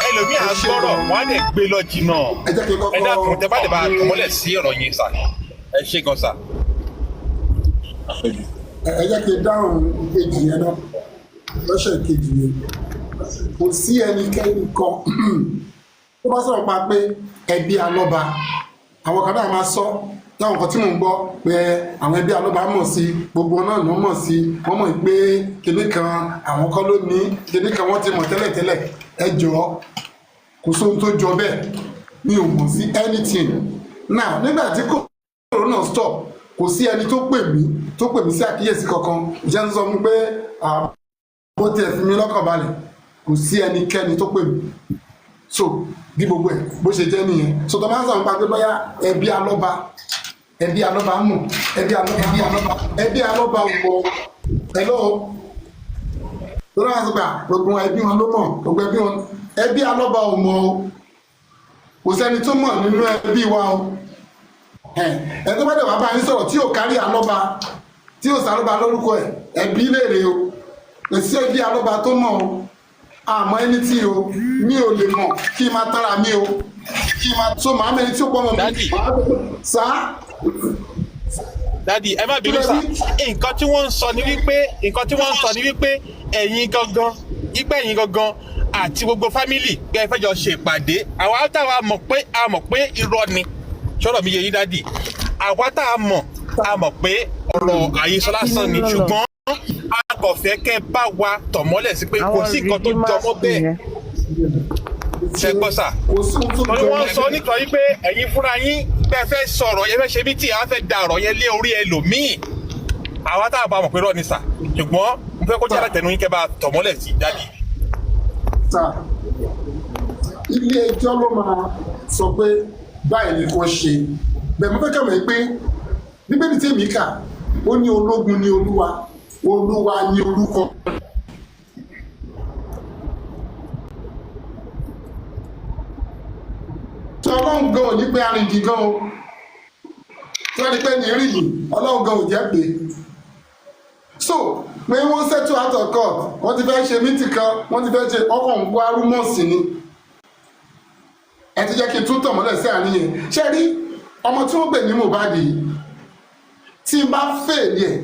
Ẹlòmíì á gbọ́rọ̀ wọ́n á dẹ̀ gbé lọ jìnnà. Ẹ dákun tẹ́ bá lè bá a tọ̀ mọ́lẹ̀ sí ọ̀rọ̀ yẹn, sà. Ẹ ṣé gan, sà. Ẹ jẹ́ kí n dáhùn ìkejì yẹn náà lọ́sẹ̀ ìkejì yẹn. Kò sí ẹnikẹ́ni kan tó bá sọ̀rọ̀ pa pé ẹbí Alọ́ba, àwọn kan náà máa sọ táwọn kan tí mò ń gbọ́ pé àwọn ẹbí Alọ́ba mọ̀ sí, gbogbo náà ló mọ̀ sí, wọ́n mọ̀ pé kinní kan àwọn kan ló ní, kinní kan wọ́n ti mọ̀ tẹ́lẹ̀tẹ́lẹ̀. Ẹ jọ̀ọ́, kò sóhun tó jọ bẹ́ẹ̀, mi ò mọ̀ sí anything. Now nígbà tí corona stop, kò sí ẹni tó pè mí sí àkíyèsí kankan. Ìjẹ́ ń sọ fún pé bó tiẹ̀ fi mí lọ́kàn balẹ̀, kò sí ẹnikẹ́ni tó pè mí. So bí gbogbo ẹ̀ bó ṣe jẹ́ nìyẹn. So tó máa ń sọ̀rọ̀ nípa pé bóyá ẹbí Alọ́ba mọ̀, ẹbí Alọ́ba ò mọ̀. Hello, tó náà sọ pé gbogbo ẹbí wọn ló mọ̀, gbogbo ẹbí wọn. Ẹbí Alọ́ba ò mọ̀ o, kò sẹ́ni tó mọ̀ nínú ẹbí wa o. Ẹ tó bá dẹ̀ wá bá yín sọ̀rọ̀ tí ò kárí Alọ́ba, tí ò sàlọ́ba lórúkọ ẹ̀, ẹbí léèrè o. Kò sí ẹbí Alọ́ba tó mọ̀ o. Àmọ́ ẹni tí o mi ò lè mọ̀ kí n máa tara mi o, kí n máa tó màá mẹ́ni tí ó pọ̀ mọ́ mi. Sá. Dádì, ẹ má bínú, sà. Nǹkan tí wọ́n ń sọ ni wípé ẹ̀yin gangan ipẹ́ yín gangan àti gbogbo fámìlì bí ẹ fẹ́ jọ ṣe ìpàdé àwa táwa mọ̀ pé irọ́ ni ṣọ́rọ̀ mi yé yín dádì àwa tá a mọ̀ pé ọ̀rọ̀ àhesọ lásán ni ṣùgbọ́n a kò fẹ́ kẹ́ bá wa tọ̀ mọ́lẹ̀ sí pé kò sí nǹkan tó jọmọ́ bẹ́ẹ̀ ṣe gbọ́ sà wọ́n sọ nítorí yìí pé ẹ̀yin fúnra yín bẹ́ẹ̀ fẹ́ sọ̀rọ̀ yẹn fẹ́ ṣe bí tí àwọn fẹ́ da ọ̀rọ̀ yẹn lé orí ẹlòmíì àwa tá a bá mọ̀ pé rọ́ ni sà ṣùgbọ́n mo fẹ́ kó jẹ́ látẹnu yín kẹ́ bá tọ̀ mọ́lẹ̀ sí dádì. sà ilé ẹjọ́ ló máa sọ pé báyìí ni kò ṣe bẹ́ẹ̀ mo fẹ́ kẹ́ mọ̀ pé bíbélì tí èmi kà ó ní ológun ní olúwa olúwa ní orúkọ. tí ọlọ́run gan ò ní pé arìngì gan o tí wọ́n ní pé ní rí yìí ọlọ́run gan ò jẹ́ pé so pé wọ́n settle out of court wọ́n ti fẹ́ ṣe mítì kan wọ́n ti fẹ́ ṣe ọkọ̀ ń wá rúmọ̀sì ni ẹ ti jẹ́ kí n tún tọ̀ mọ́lẹ̀ sí àárín yẹn ṣé rí ọmọ tí wọ́n gbè ní Mohbad yìí tí n bá fèèlì ẹ̀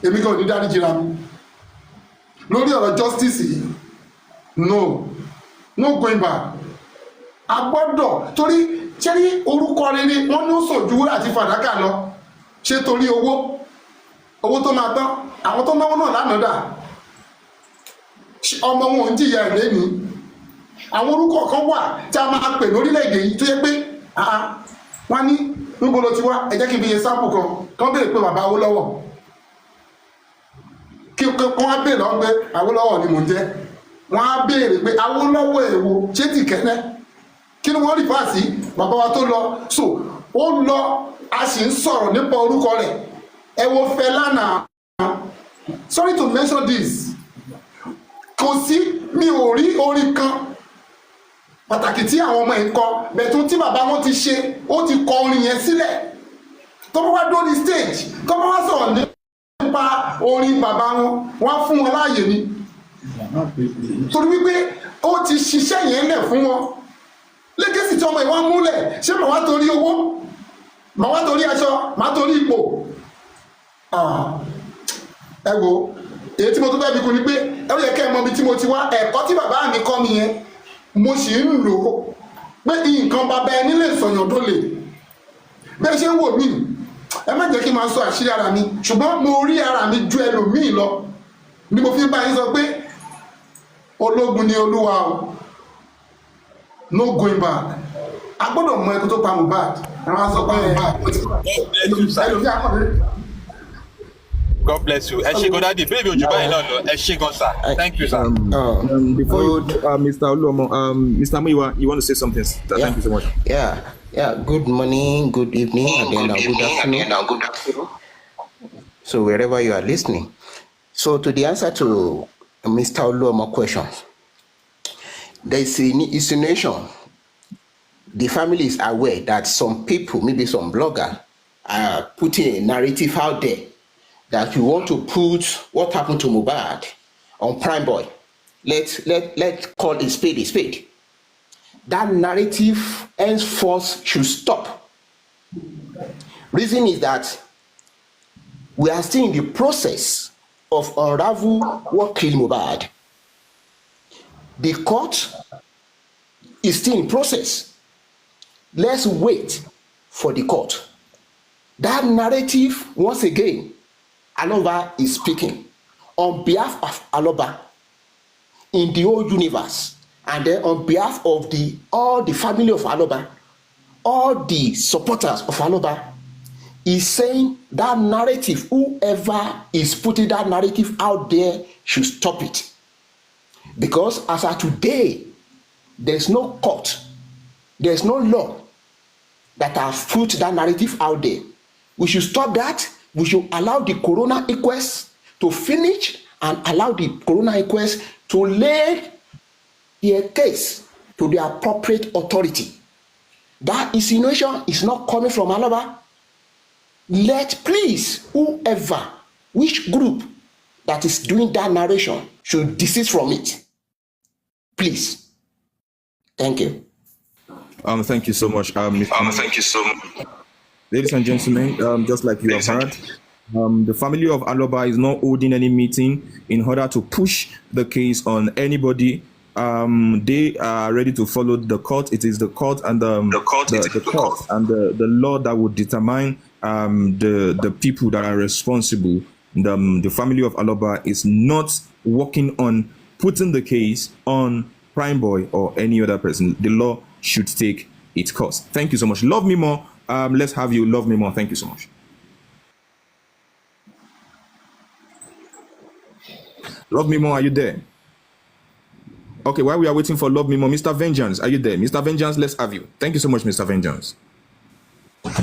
èmi gan ò ní dáríjì ra mi lórí ọ̀rọ̀ justice yìí no going back a gbọ́dọ̀ torí ṣé rí orúkọ rere wọ́n ní ó sòjú wúrà àti fàdákà lọ ṣé torí owó tó máa tán àwọn tó náwó náà lánàá dà ọmọ wọn ò ń jìyà ẹ̀ lẹ́ni àwọn orúkọ kan wà tí a máa pè lórílẹ̀‐èdè yìí tó yẹ pé wọ́n ní níbo ló ti wá ẹ jẹ́ kí n fi yẹ sáàpù kan béèrè pé bàbá Awólọ́wọ̀ kí wọ́n á béèrè lọ́wọ́ pé Awólọ́wọ̀ ni mò ń jẹ́ wọ́n á béèrè pé Awólọ́wọ̀ èwo ṣé ti kẹ́lẹ́ kí ni wọ́n rí fáàsì bàbá wa tó lọ so ó lọ a sì ń sọ̀rọ̀ nípa orúkọ rẹ̀ ẹ wo Fẹlá náà sorry to mention this kò sí mi ò rí orin kan pàtàkì tí àwọn ọmọ yìí kọ bẹ̀tún tí bàbá wọn ti ṣe ó ti kọ orin yẹn sílẹ̀ tó bá wá dórí stage tó bá wá sọ̀rọ̀ nípa orin bàbá wọn fún wọn láàyè ni torí wípé ó ti ṣiṣẹ́ yẹn lẹ̀ fún wọn lẹ́gẹ̀sì tí ọmọ ìwà múlẹ̀ ṣé màá wá torí owó màá wá torí aṣọ màá torí ipò ẹ wo èyí tí mo tún fẹ́ fi kún ni pé ẹ yẹ kẹ́ ẹ mọ ibi tí mo ti wá ẹ̀kọ́ tí bàbá mi kọ́ mi yẹn mo sì ń lò ó pé nǹkan bàbá ẹni lè sọ̀yàn tó lè bẹ́ẹ̀ ṣe ń wò mí ẹ má jẹ́ kí n máa sọ àṣírí ara mi ṣùgbọ́n mo rí ara mi ju ẹlòmíì lọ ni mo fi bá yín sọ pé ológun ni olúwa o no going back a gbọ́dọ̀ mọ ẹkú tó pa Mohbad ẹ máa sọ pé ẹlòmíì àkọ́dé. God bless you. Ẹ ṣé gan daddy. Baby ojú báyìí náà lọ. Ẹ ṣé gan sir. Thank you sir. Before you, Mr. Oluomo, Mr. Muyiwa, you want to say something? Thank you so much. Yeah. Good morning, good evening, and then good afternoon. So wherever you are listening. So to the answer to Mr. Oluomo questions, there is an insinuation. The family is aware that some people, maybe some blogger, are putting a narrative out there that you want to put what happened to Mohbad on Prime Boy. Let's call a spade a spade. That narrative henceforth should stop. Reason is that we are still in the process of unravel what killed Mohbad. The court is still in process. Let's wait for the court. That narrative, once again, Aloba is speaking on behalf of Aloba in the whole universe, and then on behalf of all the family of Aloba, all the supporters of Aloba, is saying that narrative, whoever is putting that narrative out there should stop it. Because as of today, there's no court, there's no law that has put that narrative out there. We should stop that. We should allow the coroner inquest to finish and allow the coroner inquest to lay their case to the appropriate authority. That insinuation is not coming from Aloba. Let please, whoever, which group that is doing that narration should desist from it. Please. Thank you. Thank you so much. Thank you so much. Ladies and gentlemen, just like you have heard, The family of Aloba is not holding any meeting in order to push the case on anybody. They are ready to follow the court. It is the court and the court and the law that would determine the people that are responsible. The family of Aloba is not working on putting the case on Prime Boy or any other person. The law should take its course. Thank you so much. Love me more. Let's have you. Love me more. Thank you so much. Love me more. Are you there? Okay, while we are waiting for Love Me More, Mr. Vengeance, are you there? Mr. Vengeance, let's have you. Thank you so much, Mr. Vengeance. Good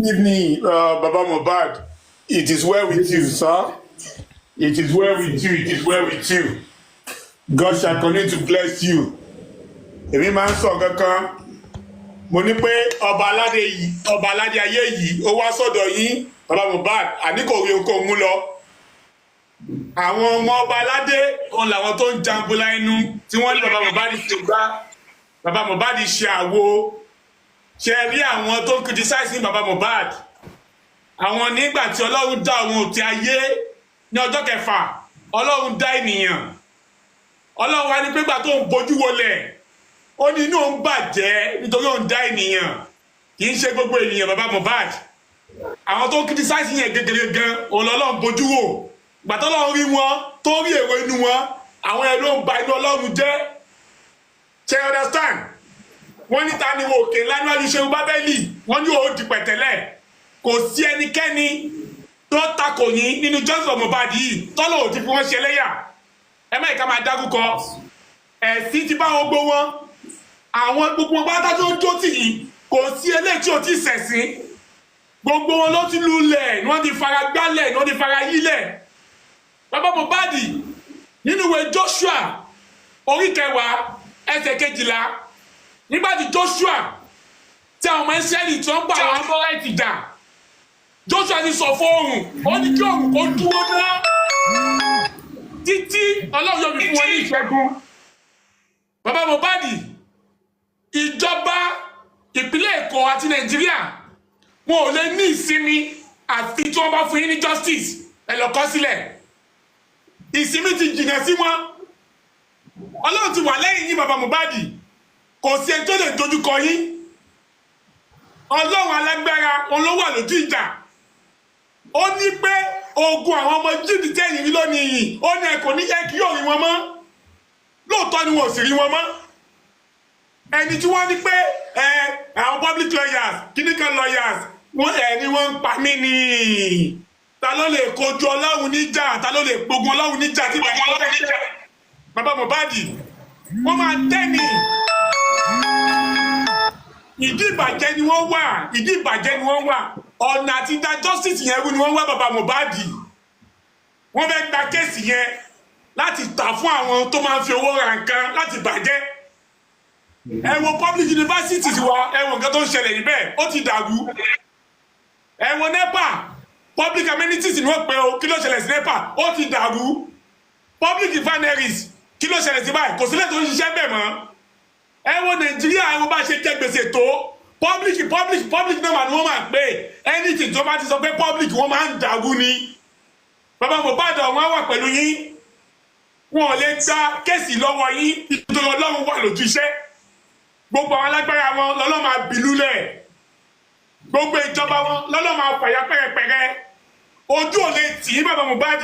evening, Baba Mohbad. It is well with you, sir. It is well with you. It is well with you. God shall continue to bless you. Èmi máa ń sọ kankan. Mo ní pé ọba aládé ayé yìí, ó wá sọ́dọ̀ yín, Baba Mohbad, àní kò rí okòó mú lọ. Àwọn ọmọ ọba aládé òun làwọn tó ń jambula inú tí wọ́n ní Baba Mohbad ṣe gbá, Baba Mohbad ṣe àwo. Ṣé rí àwọn tó ń criticize Baba Mohbad? Àwọn nígbà tí Ọlọ́run dá àwọn òtí ayé ní ọjọ́ kẹfà, Ọlọ́run dá ènìyàn. Ọlọ́run wá ní pé gbà tó ń bojú wọlẹ̀, ó ní inú òun bàjẹ́ nítorí òun dá ènìyàn. Kì í ṣe gbogbo ènìyàn Baba Mohbad. Àwọn tó ń criticize yẹn gẹ́gẹ́ gan, Ọlọ́run bojú wò. Gbà t'Ọlọ́run rí wọn, tó rí èrò inú wọn, àwọn ẹ̀ ló ń ba inú Ọlọ́run jẹ́. Ṣé you understand? Wọ́n ní ta ni wo òkè ńlá níwájú Ṣeun Bábẹ́lì, wọ́n ní òun di pẹ̀tẹ́lẹ̀. Kò sí ẹnikẹ́ni tó takò yín nínú justice of Mohbad yìí tọ́lọ̀ ò ti fi wọ́n ṣe ẹlẹ́yà. Ẹ má ìka máa dárúkọ. Ẹ̀sìn ti bá wọn gbó wọn. Àwọn gbogbo pátá tó ń jó tì yìí kò sí eléyìí tí ò tí ì ṣẹ̀sìn. Gbogbo wọn ló ti lulẹ̀, ni wọ́n ti fara gbálẹ̀, ni wọ́n ti fara yílẹ̀. Baba Mohbad nínú ìwé Joshua orí 10 ẹsẹ̀ 12 nígbà tí Joshua tí àwọn ọmọ Ísírẹ́lì tí wọ́n gbà wọn bọ́ra ìtìjà Joshua ti sọ fún oòrùn ó ní kí oòrùn kó dúró náà títí Ọlọ́run yóò fi fún wọn ní ìṣẹ́gun. Baba Mohbad ìjọba ìpínlẹ̀ Èkó àti Nàìjíríà wọn ò lè ní ìsinmi àfi tí wọ́n bá fún yín ní justice ẹ lọ kọ sílẹ̀. Ìsinmi ti jìnnà sí wọn. Ọlọ́run ti wà lẹ́yìn yín Baba Mohbad. Kò sí ẹni tó lè dojúkọ yín. Ọlọ́run alágbára òun ló wà lójú ìjà. Ó ní pé ogun àwọn ọmọ Jíìdì tẹ̀yìn rí lónìí yìí. Ó ní ẹ kò ní jẹ́ kí yóò rí wọn mọ́. Lóòótọ́ ni wọn ò sì rí wọn mọ́. Ẹni tí wọ́n ní pé àwọn public lawyers, clinical lawyers, ni wọ́n ń pa mí ni. Ta ló lè kojú Ọlọ́run níjà? Ta ló lè gbógun Ọlọ́run níjà tí Baba Mohbad wọ́n máa tẹ́ni. Ìdí ìbàjẹ́ ni wọ́n wà. Ìdí ìbàjẹ́ ni wọ́n wà. Ọ̀nà àti dá justice yẹn rú ni wọ́n wá Baba Mohbad. Wọ́n fẹ́ gba kéèsì yẹn láti tà fún àwọn tó máa ń fi owó ra nǹkan láti bàjẹ́. Ẹ wo public universities wa, ẹ wo nǹkan tó ń ṣẹlẹ̀ níbẹ̀, ó ti dàrú. Ẹ wo NEPA. Public amenities ni wọ́n pe o, kí ló ṣẹlẹ̀ sí NEPA? Ó ti dàrú. Public refineries, kí ló ṣẹlẹ̀ sí báyìí? Kò sílẹ̀ tó ń ṣiṣẹ́ bẹ̀ mọ́. Ẹ wo Nàìjíríà, ẹ wo bá ṣe jẹ gbèsè tó. Public náà ni wọ́n máa pè. Anything tó bá ti sọ pé public wọ́n máa ń dàrú ni. Baba Mohbad wọ́n wà pẹ̀lú yín. Wọn ò lè gba kéèsì lọ́wọ́ yín nítorí Ọlọ́run wà lójú iṣẹ́. Gbogbo àwọn alágbára wọn lọ́lọ́ máa bìlú lẹ̀. Gbogbo ìjọba wọn lọ́lọ́ máa fàyà pẹ́rẹpẹ́rẹ. Ojú ò lè tì í Baba Mohbad.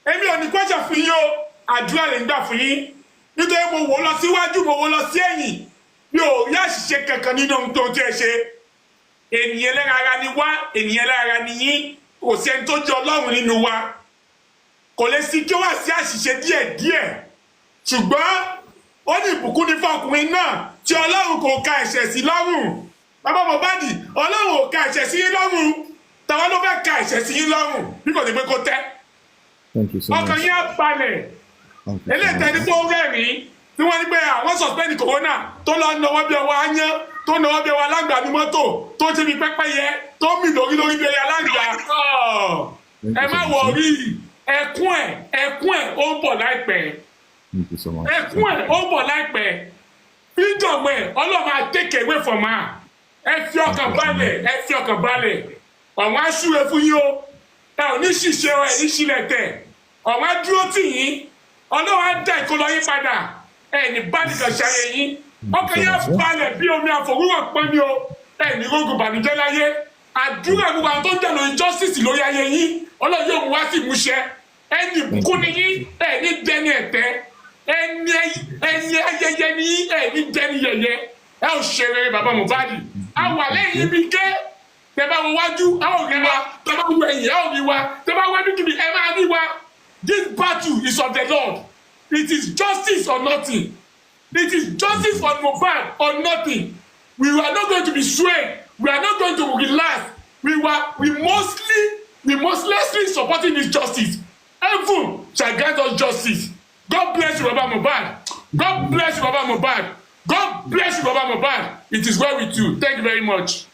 Èmi ò ní question fún yín o, àdúrà lè ń gbà fún yín. Nítorí mo wò lọ síwájú, mo wò lọ sí ẹ̀yìn. Mi ò rí àṣìṣe kankan nínú ohun tó ń tẹ́ ṣe. Ènìyàn ẹlẹ́ran ara ni wá, ènìyàn ẹlẹ́ran ara ni yín. Kò sí ẹni tó jẹ́ Ọlọ́run nínú wa. Kò lè sí kí ó wà sí àṣìṣe díẹ̀díẹ̀. Ṣùgbọ́n ó ní ìbùkún ní fún ọkùnrin náà tí Ọlọ́run kò ka ẹ̀ṣẹ̀ sí lọ́rùn. Baba Mohbad, Ọlọ́run ò ka ẹ̀ṣẹ̀ sí yín lọ́rùn. Tàwa ló fẹ́ ka ẹ̀ṣẹ̀ sí yín lọ́rùn bí kò ní pé kó tẹ́. Ọkàn yín á balẹ̀. Eléyìí ní tó rẹ́rìn-ín tí wọ́n ní pé àwọn suspend corona tó lọ náwó bí ọwọ́ áyán tó náwó bí ọwọ́ aláǹgbá ní mọ́tò tó ti fi pẹ́pẹ́yẹ tó mì lórí bí ẹyẹ aláǹgbá. Ẹ má wọrí ẹkún ẹ̀ ó ń bọ̀ láìpẹ́. Ẹkún ẹ̀ ó ń bọ̀ láìpẹ́. Freedom ẹ̀ Ọlọ́run máa take away from her. ẹ fi ọkàn balẹ̀ àwọn aṣúre fún yín o ẹ ò ní ṣìṣe ọ ẹ ní ṣílẹ̀ tẹ̀ àwọn adúró tì yín ọlọ́run á dá ìkọlọ yín padà ẹ ní bá nìkan ṣayé yín ọkàn yẹn balẹ̀ bí omi àfòwúrọ̀ pọ́n ní o ẹ ní rògùn bànújẹ́ láyé àdúrà gbogbo àwọn tó ń dẹ̀nà injustice lórí ayé yín ọlọ́run yóò mú wá sí ìmúṣẹ ẹni ìbùkún ni yín ẹ ní dẹni ẹ̀tẹ́ ẹni ayẹyẹ ni yín ẹ ní dẹni yẹyẹ ẹ ò ṣe rere bàbá Mohbad a wà lẹ́yìn ibi ké tẹ bá wọ wájú a ò rí wa tẹ bá wọ ẹ̀yìn a ò rí wa tẹ bá wọ ẹbí kìbi ẹ máa rí wa. This battle is of the Lord. It is justice or nothing. It is justice for Mohbad or nothing. We are not going to be swayed. We are not going to relax. We mostly supporting this justice. Heaven shall grant us justice. God bless you, Baba Mohbad. God bless you, Baba Mohbad. God bless you, Baba Mohbad. It is well with you. Thank you very much.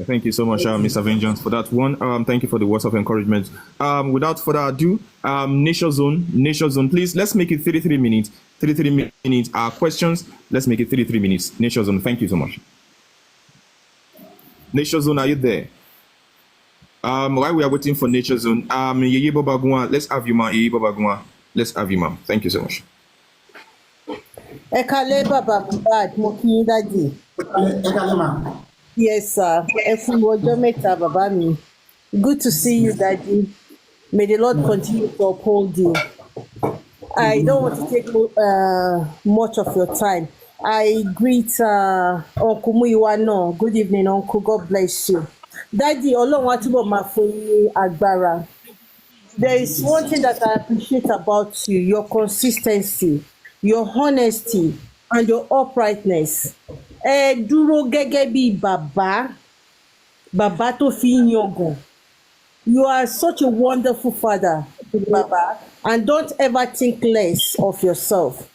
Thank you so much, Mr. Vengeance, for that one. Thank you for the words of encouragement. Without further ado, Nation Zone, please, let's make it 33 minutes. 33 minutes. Our questions, let's make it 33 minutes. Nation Zone, thank you so much. Nation Zone, are you there? While we are waiting for Nation Zone, Yeye Babagua, let's have you, ma. Yeye Babagua, let's have you, ma'am. Thank you so much. Ekale Baba Mohbad, mo kí yín daddy. Ekale ma. Yes, sir. Baba mi. Good to see you, Daddy. May the Lord continue to uphold you. I don't want to take much of your time. I greet Uncle Muyiwa. Good evening, Uncle. God bless you. Daddy, Ọlọ́run á túbọ̀ máa fún yín agbára. There is one thing that I appreciate about you, your consistency, your honesty, and your uprightness. Dúró gẹ́gẹ́ bí bàbá tó fi ń yangàn. You are such a wonderful father, Baba, and don't ever think less of yourself.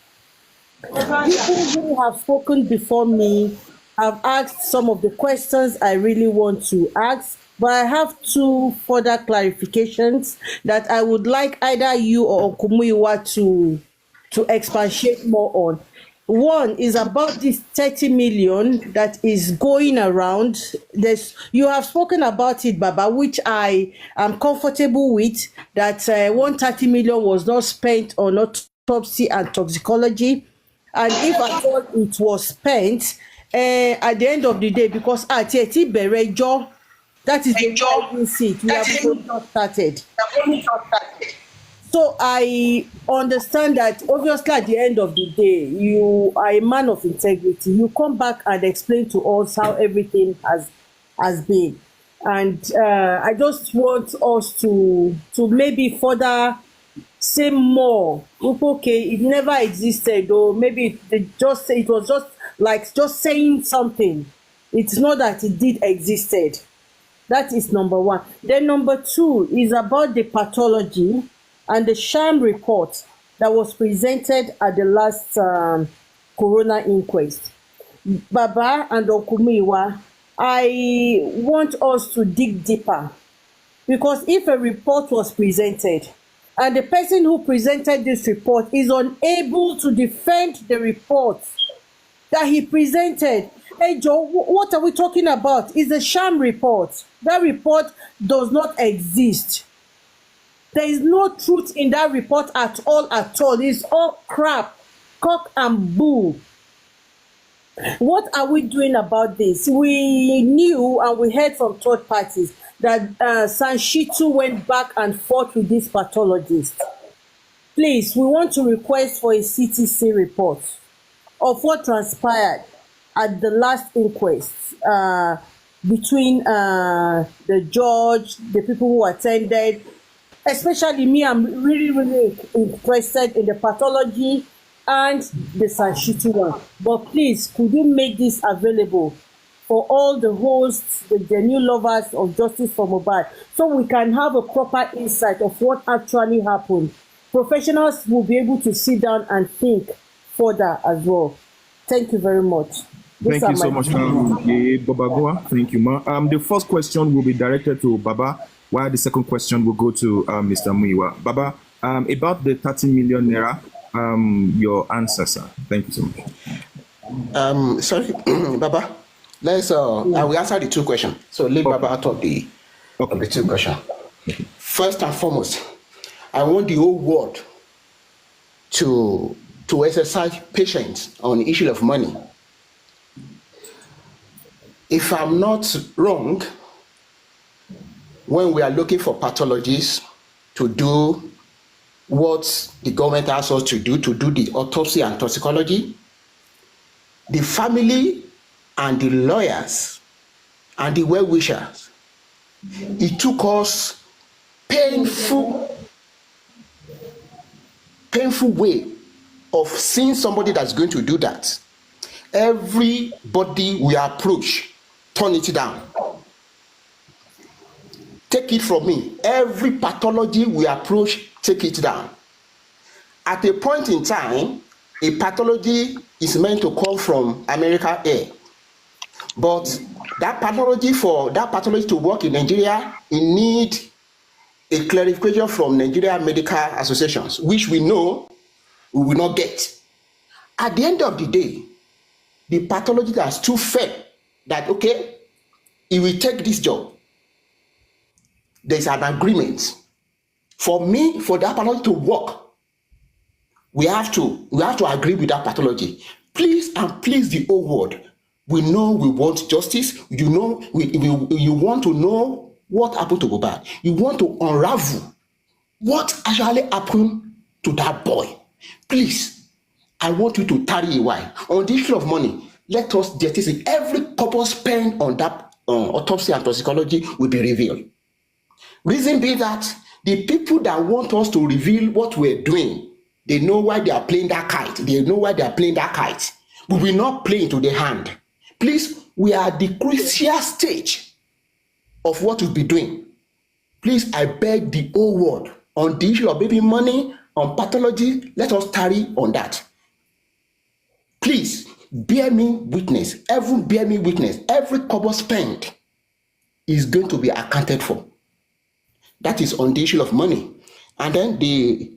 People who have spoken before me have asked some of the questions I really want to ask, but I have two further clarifications that I would like either you or Uncle Muyiwa to expatiate more on. One is about this 30 million that is going around. You have spoken about it, Baba, which I am comfortable with, that 130 million was not spent on autopsy and toxicology. And if at all it was spent, at the end of the day, because that is the way we see it. We have only just started. So I understand that obviously at the end of the day, you are a man of integrity. You come back and explain to us how everything has been. And I just want us to maybe further say more. Okay, it never existed, or maybe it was just like just saying something. It's not that it did existed. That is number one. Then number two is about the pathology and the sham report that was presented at the last coroner inquest. Baba and Uncle Muyiwa, I want us to dig deeper, because if a report was presented and the person who presented this report is unable to defend the report that he presented, hey Joe, what are we talking about? It's a sham report. That report does not exist. There is no truth in that report at all. It's all crap, cock and bull. What are we doing about this? We knew and we heard from third parties that Sanshitu went back and forth with this pathologist. Please, we want to request for a CTC report of what transpired at the last inquest between the judge, the people who attended. Especially me, I'm really interested in the pathology and the Sanshitu one. But please, could you make this available for all the hosts, the genuine lovers of justice for Mohbad, so we can have a proper insight of what actually happened? Professionals will be able to sit down and think further as well. Thank you very much. Thank you so much, Babagua. Thank you, ma. The first question will be directed to Baba, while the second question will go to Mr. Muyiwa. Baba, about the 30 million naira, your answer, sir. Thank you so much. Sorry, Baba. I will answer the two questions. So leave Baba out of the two questions. First and foremost, I want the whole world to exercise patience on the issue of money. If I'm not wrong, when we are looking for pathologists to do what the government asks us to do the autopsy and toxicology, the family and the lawyers and the well-wishers, it took us painful way of seeing somebody that's going to do that. Everybody we approach, turn it down. Take it from me. Every pathology we approach, take it down. At a point in time, a pathology is meant to come from America Air. But that pathology to work in Nigeria, it needs a clarification from Nigeria Medical Associations, which we know we will not get. At the end of the day, the pathologist has too fair that, okay, he will take this job. There's an agreement. For me, for that pathology to work, we have to agree with that pathology. Please and please the whole world. We know we want justice. You know, you want to know what happened to Mohbad. You want to unravel what actually happened to that boy. Please, I want you to tarry a while. On the issue of money, let us get this. Every couple spent on that autopsy and toxicology will be revealed. Reason being that the people that want us to reveal what we're doing, they know why they are playing that kite. They know why they are playing that kite. We will not play into the hand. Please, we are at the crucial stage of what we'll be doing. Please, I beg the whole world, on the issue of baby money, on pathology, let us tarry on that. Please, bear me witness. Everyone bear me witness. Every kobo spent is going to be accounted for. That is on the issue of money. And then the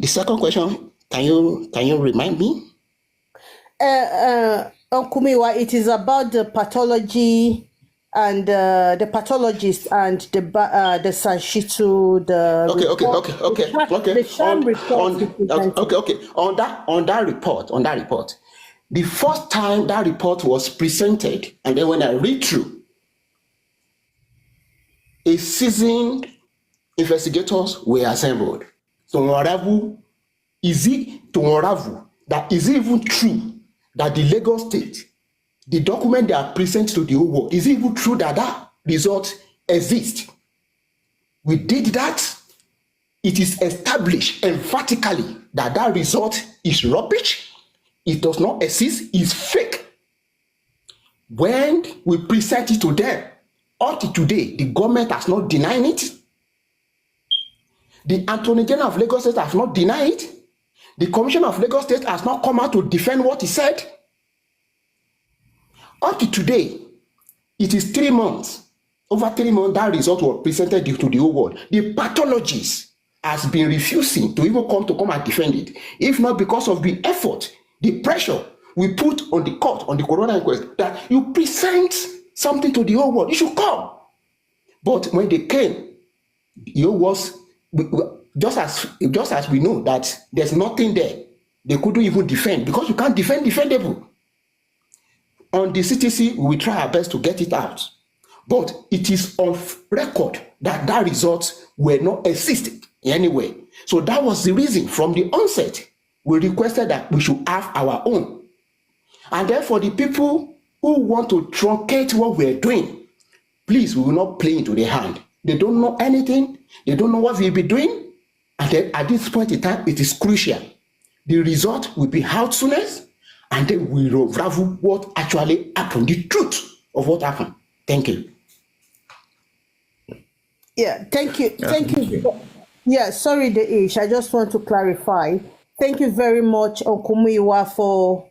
second question, can you remind me? Kumiwa, it is about the pathology and the pathologist and the Sanshitu, the sham report. On that report, the first time that report was presented, and then when I read through, a seasoned investigators were assembled to unravel, is it even true that the Lagos State, the document they are present to the whole world, is it even true that result exists? We did that. It is established emphatically that result is rubbish. It does not exist. It's fake. When we present it to them, up to today, the government has not denied it. The Attorney General of Lagos State has not denied it. The Commissioner of Lagos State has not come out to defend what he said. Up to today, it is 3 months. Over 3 months, that result was presented to the whole world. The pathologist has been refusing to even come and defend it. If not because of the effort, the pressure we put on the court, on the coroner inquest, that you present something to the whole world, you should come. But when they came, just as we know that there's nothing there, they couldn't even defend, because you can't defend defendable. On the CTC, we will try our best to get it out. But it is on record that results were not existing anyway. So that was the reason from the onset we requested that we should have our own. And therefore, the people who want to truncate what we're doing, please, we will not play into their hand. They don't know anything. They don't know what we'll be doing. And then at this point in time, it is crucial. The result will be out soonest, and then we will unravel what actually happened, the truth of what happened. Thank you. Yeah, thank you. Thank you. Yeah, sorry, Deish. I just want to clarify. Thank you very much, Okumiwa, for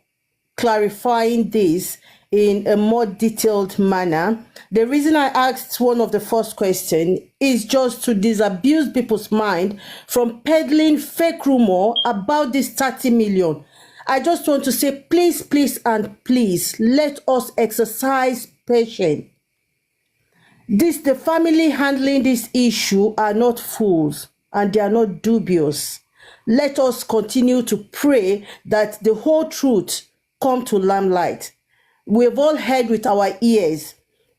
clarifying this in a more detailed manner. The reason I asked one of the first questions is just to disabuse people's mind from peddling fake rumor about this 30 million. I just want to say, please, please, and please, let us exercise patience. The family handling this issue are not fools and they are not dubious. Let us continue to pray that the whole truth come to limelight. We've all heard with our ears.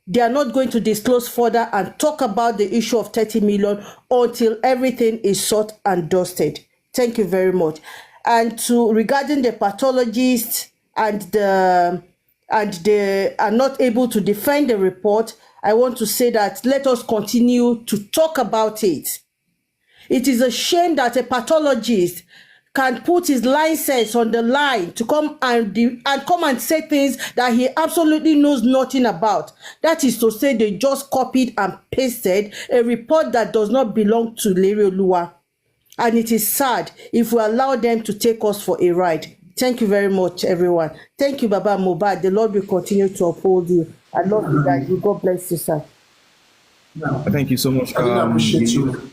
They are not going to disclose further and talk about the issue of 30 million until everything is sought and dusted. Thank you very much. And regarding the pathologists and they are not able to defend the report, I want to say that let us continue to talk about it. It is a shame that a pathologist can put his license on the line to come and say things that he absolutely knows nothing about. That is to say, they just copied and pasted a report that does not belong to Larry Oluwa. And it is sad if we allow them to take us for a ride. Thank you very much, everyone. Thank you, Baba Mohbad. The Lord will continue to uphold you. I love you guys. God bless you, sir. Thank you so much. I really appreciate you.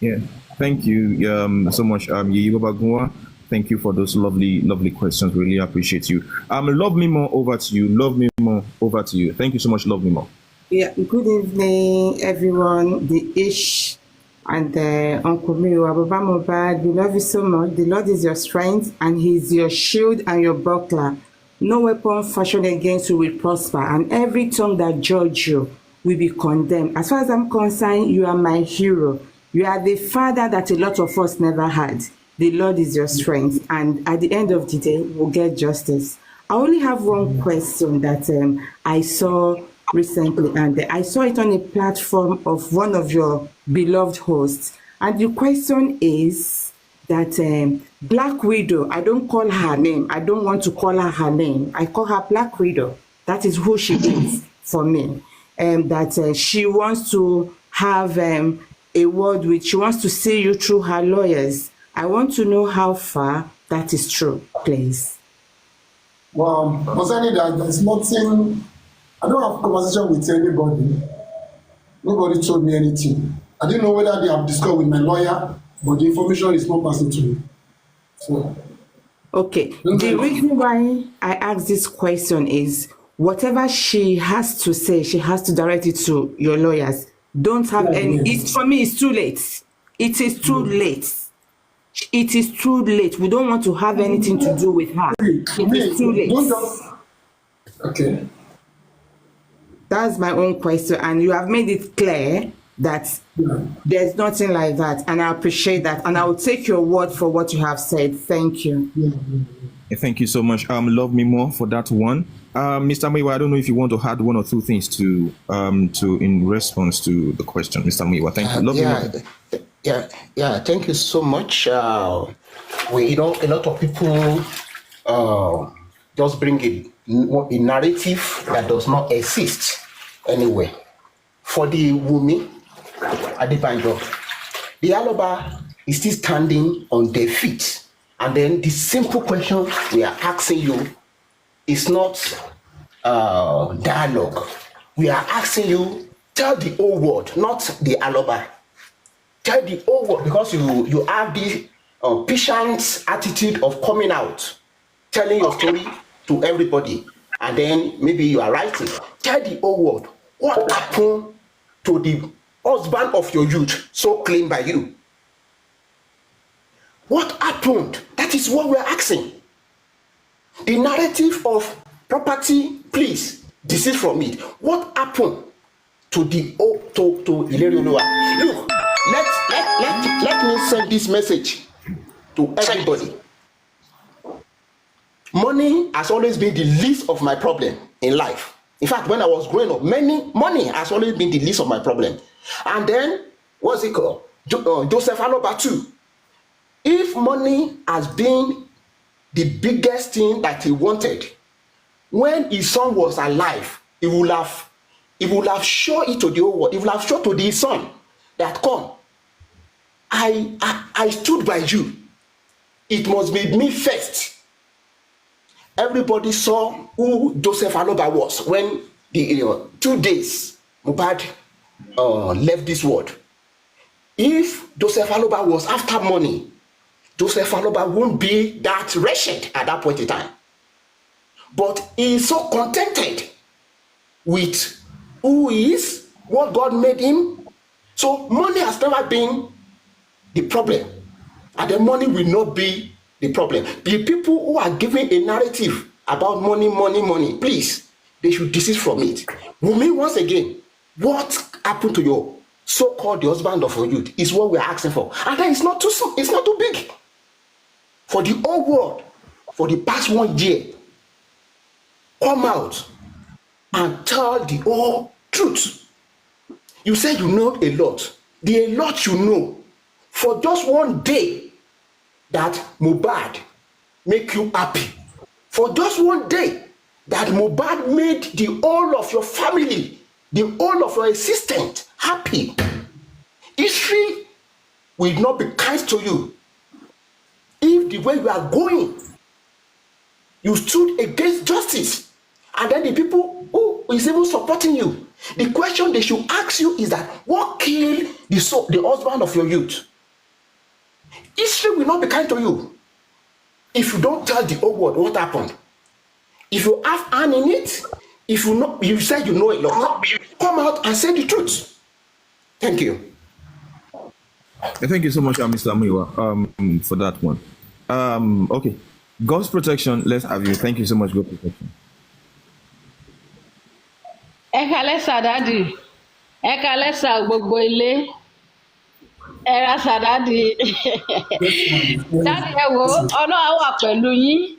Yeah, thank you so much, Yeyigo Bagunwa. Thank you for those lovely questions. Really appreciate you. Love me more. Over to you. Love me more. Over to you. Thank you so much. Love me more. Yeah. Good evening, everyone. The Ish and Uncle Miwa, Baba Mohbad. We love you so much. The Lord is your strength, and He's your shield and your buckler. No weapon fashioned against you will prosper, and every tongue that judge you will be condemned. As far as I'm concerned, you are my hero. You are the father that a lot of us never had. The Lord is your strength, and at the end of the day, we'll get justice. I only have one question that I saw recently, and I saw it on a platform of one of your beloved hosts. And the question is that Black Widow, I don't call her name. I don't want to call her name. I call her Black Widow. That is who she is for me. That she wants to have a word with, she wants to see you through her lawyers. I want to know how far that is true, please. Well, concerning that, there's nothing, I don't have a conversation with anybody. Nobody told me anything. I didn't know whether they have discussed with my lawyer, but the information is not passing to me. So, okay. The reason why I asked this question is whatever she has to say, she has to direct it to your lawyers. Don't have any. For me, it's too late. It is too late. It is too late. We don't want to have anything to do with her. It is too late. Okay. That's my own question, and you have made it clear that there's nothing like that, and I appreciate that, and I will take your word for what you have said. Thank you. Thank you so much. Love me more for that one. Mr. Miwa, I don't know if you want to add one or two things to in response to the question, Mr. Miwa. Thank you. Love me more. Yeah. Thank you so much. A lot of people just bring a narrative that does not exist anywhere. For the Wunmi, Adebanjo, the Aloba is still standing on their feet. And then the simple question we are asking you is not dialogue. We are asking you, tell the whole world, not the Aloba. Tell the whole world, because you have the patient attitude of coming out, telling your story to everybody, and then maybe you are writing. Tell the whole world what happened to the husband of your youth, so claimed by you. What happened? That is what we are asking. The narrative of property, please desist from it. What happened to the to Larry Oluwa? Look, let me send this message to everybody. Money has always been the least of my problem in life. In fact, when I was growing up, money has always been the least of my problem. And then, what's it called? Joseph Aloba too. If money has been the biggest thing that he wanted, when his son was alive, he would have shown it to the whole world. He would have shown to his son that, come, I stood by you. It must be me first. Everybody saw who Joseph Aloba was when the 2 days Mohbad left this world. If Joseph Aloba was after money, Joseph Aloba won't be that wretched at that point in time. But he is so contented with who he is, what God made him. So money has never been the problem. And the money will not be the problem. The people who are giving a narrative about money, please, they should desist from it. Wunmi, once again, what happened to your so-called the husband of your youth is what we're asking for. And then it's not too big. For the whole world, for the past 1 year, come out and tell the whole truth. You say you know a lot. The a lot you know for just 1 day that Mohbad make you happy. For just 1 day that Mohbad made the whole of your family, the whole of your existence happy. History will not be kind to you if the way you are going, you stood against justice, and then the people who is even supporting you, the question they should ask you is that what killed the husband of your youth? History will not be kind to you if you don't tell the whole world what happened. If you have hand in it, if you know, you say you know a lot, come out and say the truth. Thank you. Thank you so much, Mr. Muiwa, for that one. Okay, God's protection. Let's have you. Thank you so much, God's protection. Ekalesa daddy, ekalesa gbogbo ilé, erasa daddy. Daddy ẹ wo, Ọlọ́run wà pẹ̀lú yín.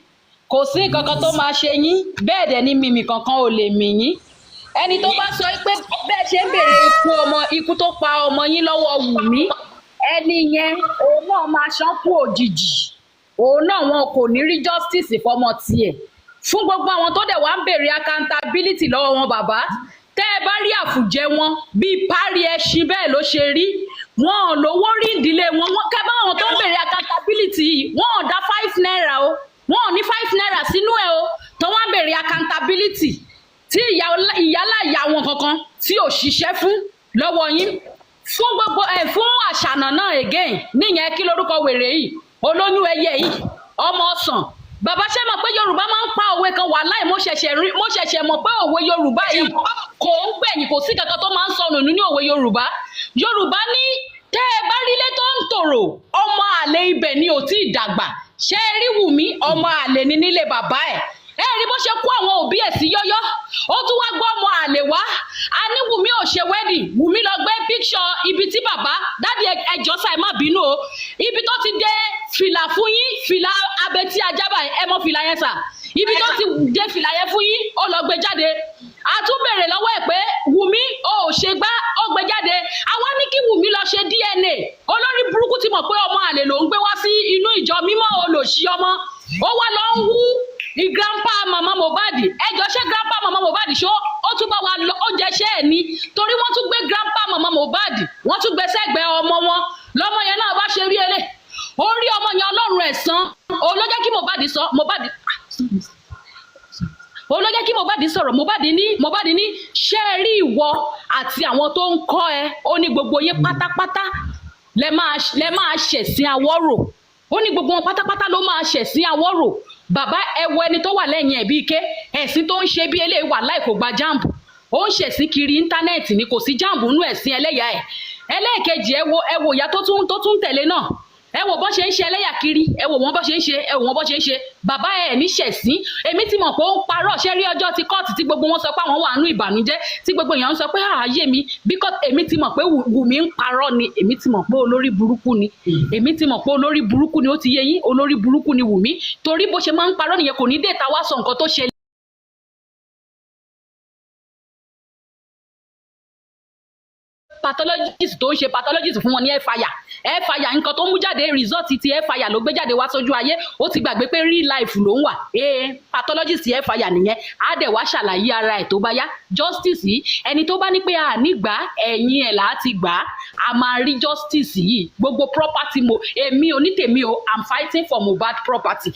Kò sí nǹkankan tó máa ṣe yín, bẹ́ẹ̀ dẹ̀ ni mímì kankan ò lè mì yín. Ẹni tó bá sọ pé bẹ́ẹ̀ ṣe ń béèrè ikú tó pa ọmọ yín lọ́wọ́ Wùmí, ẹni yẹn òun náà máa ṣánkú òjijì. Òun náà wọn kò ní rí justice fọmọ tiẹ̀. Fún gbogbo àwọn tó dẹ̀ wá ń béèrè accountability lọ́wọ́ wọn bàbá, tẹ́ ẹ bá rí àfùjẹ wọn bíi párí ẹṣin bẹ́ẹ̀ ló ṣe rí. Wọn ò lówó rí ìdílé wọn, kẹ́ bá àwọn tó ń béèrè accountability yìí, wọn ò dá 5 naira o. Wọn ò ní 5 naira sínú ẹ o, tó wá ń béèrè accountability tí ìyálà ìyá wọn kankan tí ò ṣiṣẹ́ fún lọ́wọ́ yín. Fún gbogbo fún àṣànà náà again níyẹn kí lórúkọ wèrè yìí, olóyún ẹyẹ yìí, ọmọ ọsàn. Bàbá ṣe mọ̀ pé Yorùbá máa ń pa òwe kan wàláhì mo ṣẹ̀ṣẹ̀ mọ̀ pé òwe Yorùbá yìí kò ń gbẹ̀yìn, kò sí kankan tó máa ń sọnù nínú òwe Yorùbá. Yorùbá ní tẹ́ ẹ bá rílé tó ń tòrò, ọmọ àlè ibẹ̀ ni ò tí ì dàgbà. Ṣé ẹ rí Wùmí ọmọ àlè ni nílé bàbá ẹ̀? Ẹ rí bó ṣe kó àwọn òbí ẹ̀ sí yọ́yọ́, ó tún wá gbọ́ ọmọ àlè wá. A ní Wùmí ò ṣe wedding, Wùmí lọ gbé picture ibi tí bàbá dádì ẹjọ́ sáì má bínú o, ibi tó ti dé fìlà fún yín, fìlà abetí ajábà ẹ mọ fìlà yẹn sà, ibi tó ti dé fìlà yẹn fún yín ó lọ gbé jáde. A tún béèrè lọ́wọ́ ẹ̀ pé Wùmí ò ṣe gbá, ó gbé jáde. Àwa ní kí Wùmí lọ ṣe DNA. Olórí burúkú ti mọ̀ pé ọmọ àlè ló ń gbé wá sí inú ìjọ mímọ́ olòṣì ọmọ. Ó wá lọ ń wú ní grandpa mama Mohbad. Ẹjọ́ ṣé grandpa mama Mohbad ṣó ó tún bá wa lọ ó jẹṣẹ́ ẹ̀ ni, torí wọ́n tún gbé grandpa mama Mohbad wọ́n tún gbé sẹ́gbẹ̀ẹ́ ọmọ wọn. Lọ́mọ yẹn náà bá ṣe rí eré. Ó rí ọmọ yẹn Ọlọ́run ẹ̀san. Ó ló jẹ́ kí Mohbad sọ Mohbad ní ṣé ẹ rí ìwọ àti àwọn tó ń kọ́ ẹ, ó ní gbogbo yín pátápátá lẹ máa ṣẹ̀sín Awórò. Ó ní gbogbo wọn pátápátá ló máa ṣẹ̀sín Awórò. Bàbá ẹ wo ẹni tó wà lẹ́yìn ẹ̀ bí ike, ẹ̀sìn tó ń ṣe bí eléyìí wà láì kò gba jáàmù. Ó ń ṣẹ̀sín kiri íńtánẹ́ẹ̀tì ni, kò sí jáàmù nínú ẹ̀sìn ẹlẹ́yà ẹ̀. Ẹlẹ́ẹ̀kejì ẹ wo ìyá tó tún tẹ̀lé náà. Ẹ wò bó ṣe ń ṣe ẹlẹ́yà kiri, ẹ wò wọ́n bó ṣe ń ṣe, ẹ wò wọ́n bó ṣe ń ṣe. Bàbá ẹ̀ ní ṣẹ̀sín. Èmi ti mọ̀ pé ó ń parọ́. Ṣé rí ọjọ́ ti kọ́ọ̀tù tí gbogbo wọn sọ pé àwọn wà nínú ìbànújẹ́, tí gbogbo èèyàn ń sọ pé ààyè mi, because èmi ti mọ̀ pé Wùmí ń parọ́ ni, èmi ti mọ̀ pé olórí burúkú ni. Èmi ti mọ̀ pé olórí burúkú ni, ó ti yé yín, olórí burúkú ni Wùmí. Torí bó ṣe máa ń parọ́ nìyẹn, kò ní déta wá sọ nǹkan tó ṣe pathologist tó ń ṣe pathologist fún wọn ní ẹ̀fàyà nǹkan tó mú jáde result ti ẹ̀fàyà ló gbé jáde wá sójú ayé. Ó ti gbàgbé pé real life ló ń wà. Pathologist ẹ̀fàyà nìyẹn, á dẹ̀ wá ṣàlàyé ara ẹ̀ tó bá yá. Justice yìí ẹni tó bá ní pé a ní gbà ẹ̀yìn ẹ̀ là á ti gbà á. a máa rí justice yìí gbogbo property èmi onítèmi o I'm fighting for Mohbad property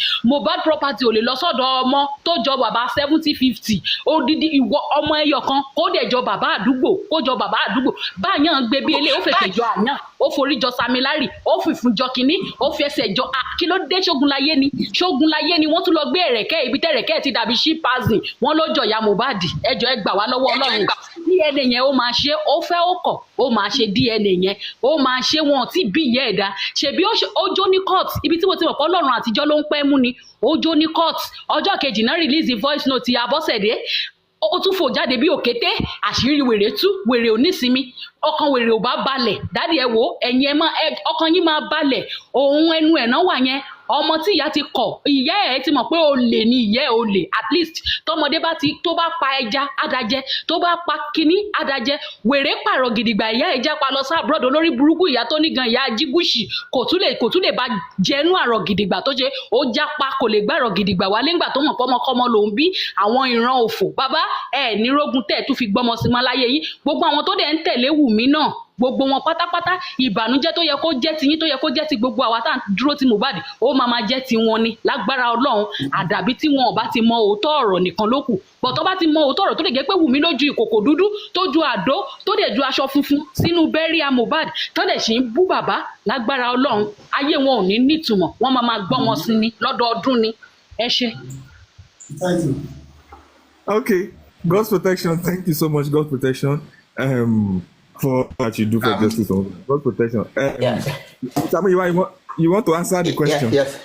ò lè lọ sọ́dọ̀ ọmọ tó jọ bàbá 70-50 odidi ìwọ ọmọ ẹyọ kan kó dẹ̀ jọ bàbá àdúgbò báyàn gbé bí eléyìí ó fẹsẹ̀ jọ àyàn ó forí jọ Samilari ó fìfún jọ kínní ó fẹsẹ̀ jọ kí ló dé Ṣógunláyé ni wọ́n tún lọ gbé ẹ̀rẹ̀kẹ́ ibi tẹ̀rẹ̀kẹ́ ti dàbí ṣípàzìn wọ́n ló jọ ìyá Mohbad ẹjọ́ ẹ gbà wá lọ́wọ́ Ọlọ́run DNA yẹn ó máa ṣe ó fẹ́ ó kọ̀ ó máa ṣe DNA yẹn ó máa ṣe wọn tí bí ìyá ẹ̀dá ṣebí ó jó ní court ibi tí mo ti mọ̀ pé Ọlọ́run àtijọ́ ló ń pẹ́ mú ni ó jó ní court ọjọ́ kejì náà release the voice note Abọ́sẹ̀dé ó tún fò jáde bí òkété àṣírí wèrè tú wèrè onísinmi ọkàn wèrè ò bá balẹ̀ dádì ẹ wò ẹ̀yin ẹ máa ọkàn yín máa balẹ̀ òun ẹnu ẹ̀ náà wà yẹn ọmọ tí ìyá ti kọ̀ ìyá ẹ̀ ti mọ̀ pé olè ni ìyá ẹ̀ olè at least tọmọdé tó bá pa ẹja adajẹ tó bá pa kínní adajẹ wèrè pààrọ̀ gidigba ìyá ẹ̀ jápa lọ sáàbùrọ̀dù olórí burúkú ìyá tó ní gan ìyá jígúṣì kò tún lè bá jẹnu àrọ̀ gidigba tó ṣe ó jápa kò lè gbàrọ̀ gidigba wá nígbà tó mọ̀ pọ́mọkọ́mọ lòún bí àwọn ìran òfò bàbá ẹ̀ ní rógun tẹ̀ tún fi gbọ́mọ sí mọ́ láyé yín gbogbo àwọn tó dẹ̀ ń tẹ̀lé Wùmí náà gbogbo wọn pátápátá ìbànújẹ́ tó yẹ kó jẹ́ ti yín tó yẹ kó jẹ́ ti gbogbo àwa tá à ń dúró ti Mohbad ó máa jẹ́ ti wọn ni lágbára Ọlọ́run àdàbí tí wọn ò bá ti mọ òótọ́ ọ̀rọ̀ nìkan ló kù bọ̀tọ́ bá ti mọ òótọ́ ọ̀rọ̀ tó lè jẹ́ pé Wùmí ló ju ìkòkò dúdú tó ju àdó tó dẹ̀ ju aṣọ funfun sínú bẹ́ríà Mohbad tó dẹ̀ sì ń bú bàbá lágbára Ọlọ́run ayé wọn ò ní nítumọ̀ wọ́n máa gbọ́ wọn sí ni lọ́dọọdún ni ẹ ṣé. Thank you. Okay, God's protection. Thank you so much, God's protection. For what you do for justice and God's protection. Samuel, you want to answer the question? Yes.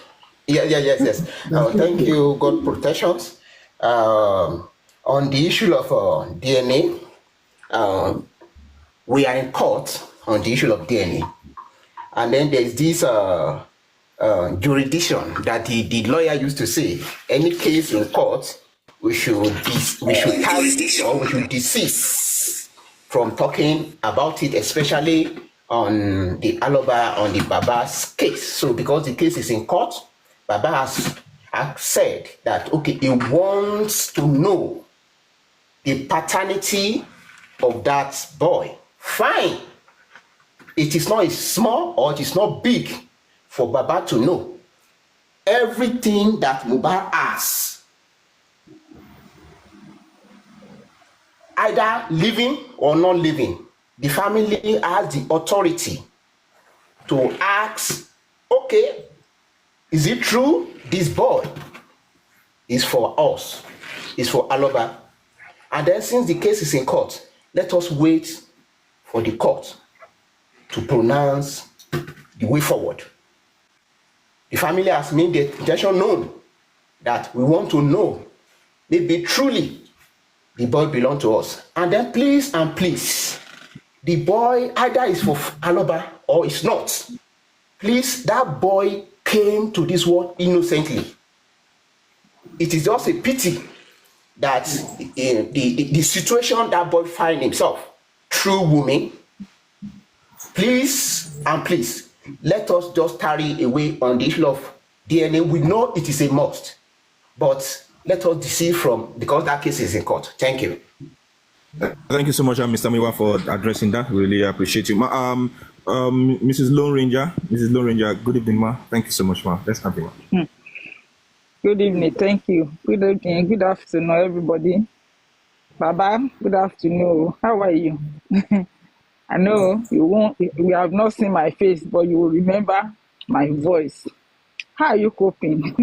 Thank you, God protections. On the issue of DNA, we are in court on the issue of DNA, and then there's this jurisdiction that the lawyer used to say: any case in court, we should desist from talking about it, especially on the Baba's case. So because the case is in court, Baba has said that, okay, he wants to know the paternity of that boy. Fine. It is not small or it is not big for Baba to know. Everything that Mohbad has, either living or not living, the family has the authority to ask, okay, is it true this boy is for us, is for Aloba? And then since the case is in court, let us wait for the court to pronounce the way forward. The family has made the intention known that we want to know maybe truly the boy belongs to us. And then please, the boy either is for Aloba or it's not. Please, that boy came to this world innocently. It is just a pity that the situation that boy find himself through Wunmi. Please, let us just tarry away on the issue of DNA. We know it is a must, but let us desist from, because that case is in court. Thank you. Thank you so much, Mr. Miwa, for addressing that. Really appreciate you. Mrs. Lone Ranger, good evening, ma. Thank you so much, ma. Let's have you. Good evening, thank you. Good evening, good afternoon, everybody. Baba, good afternoon. How are you? I know we have not seen my face, but you will remember my voice. How are you coping?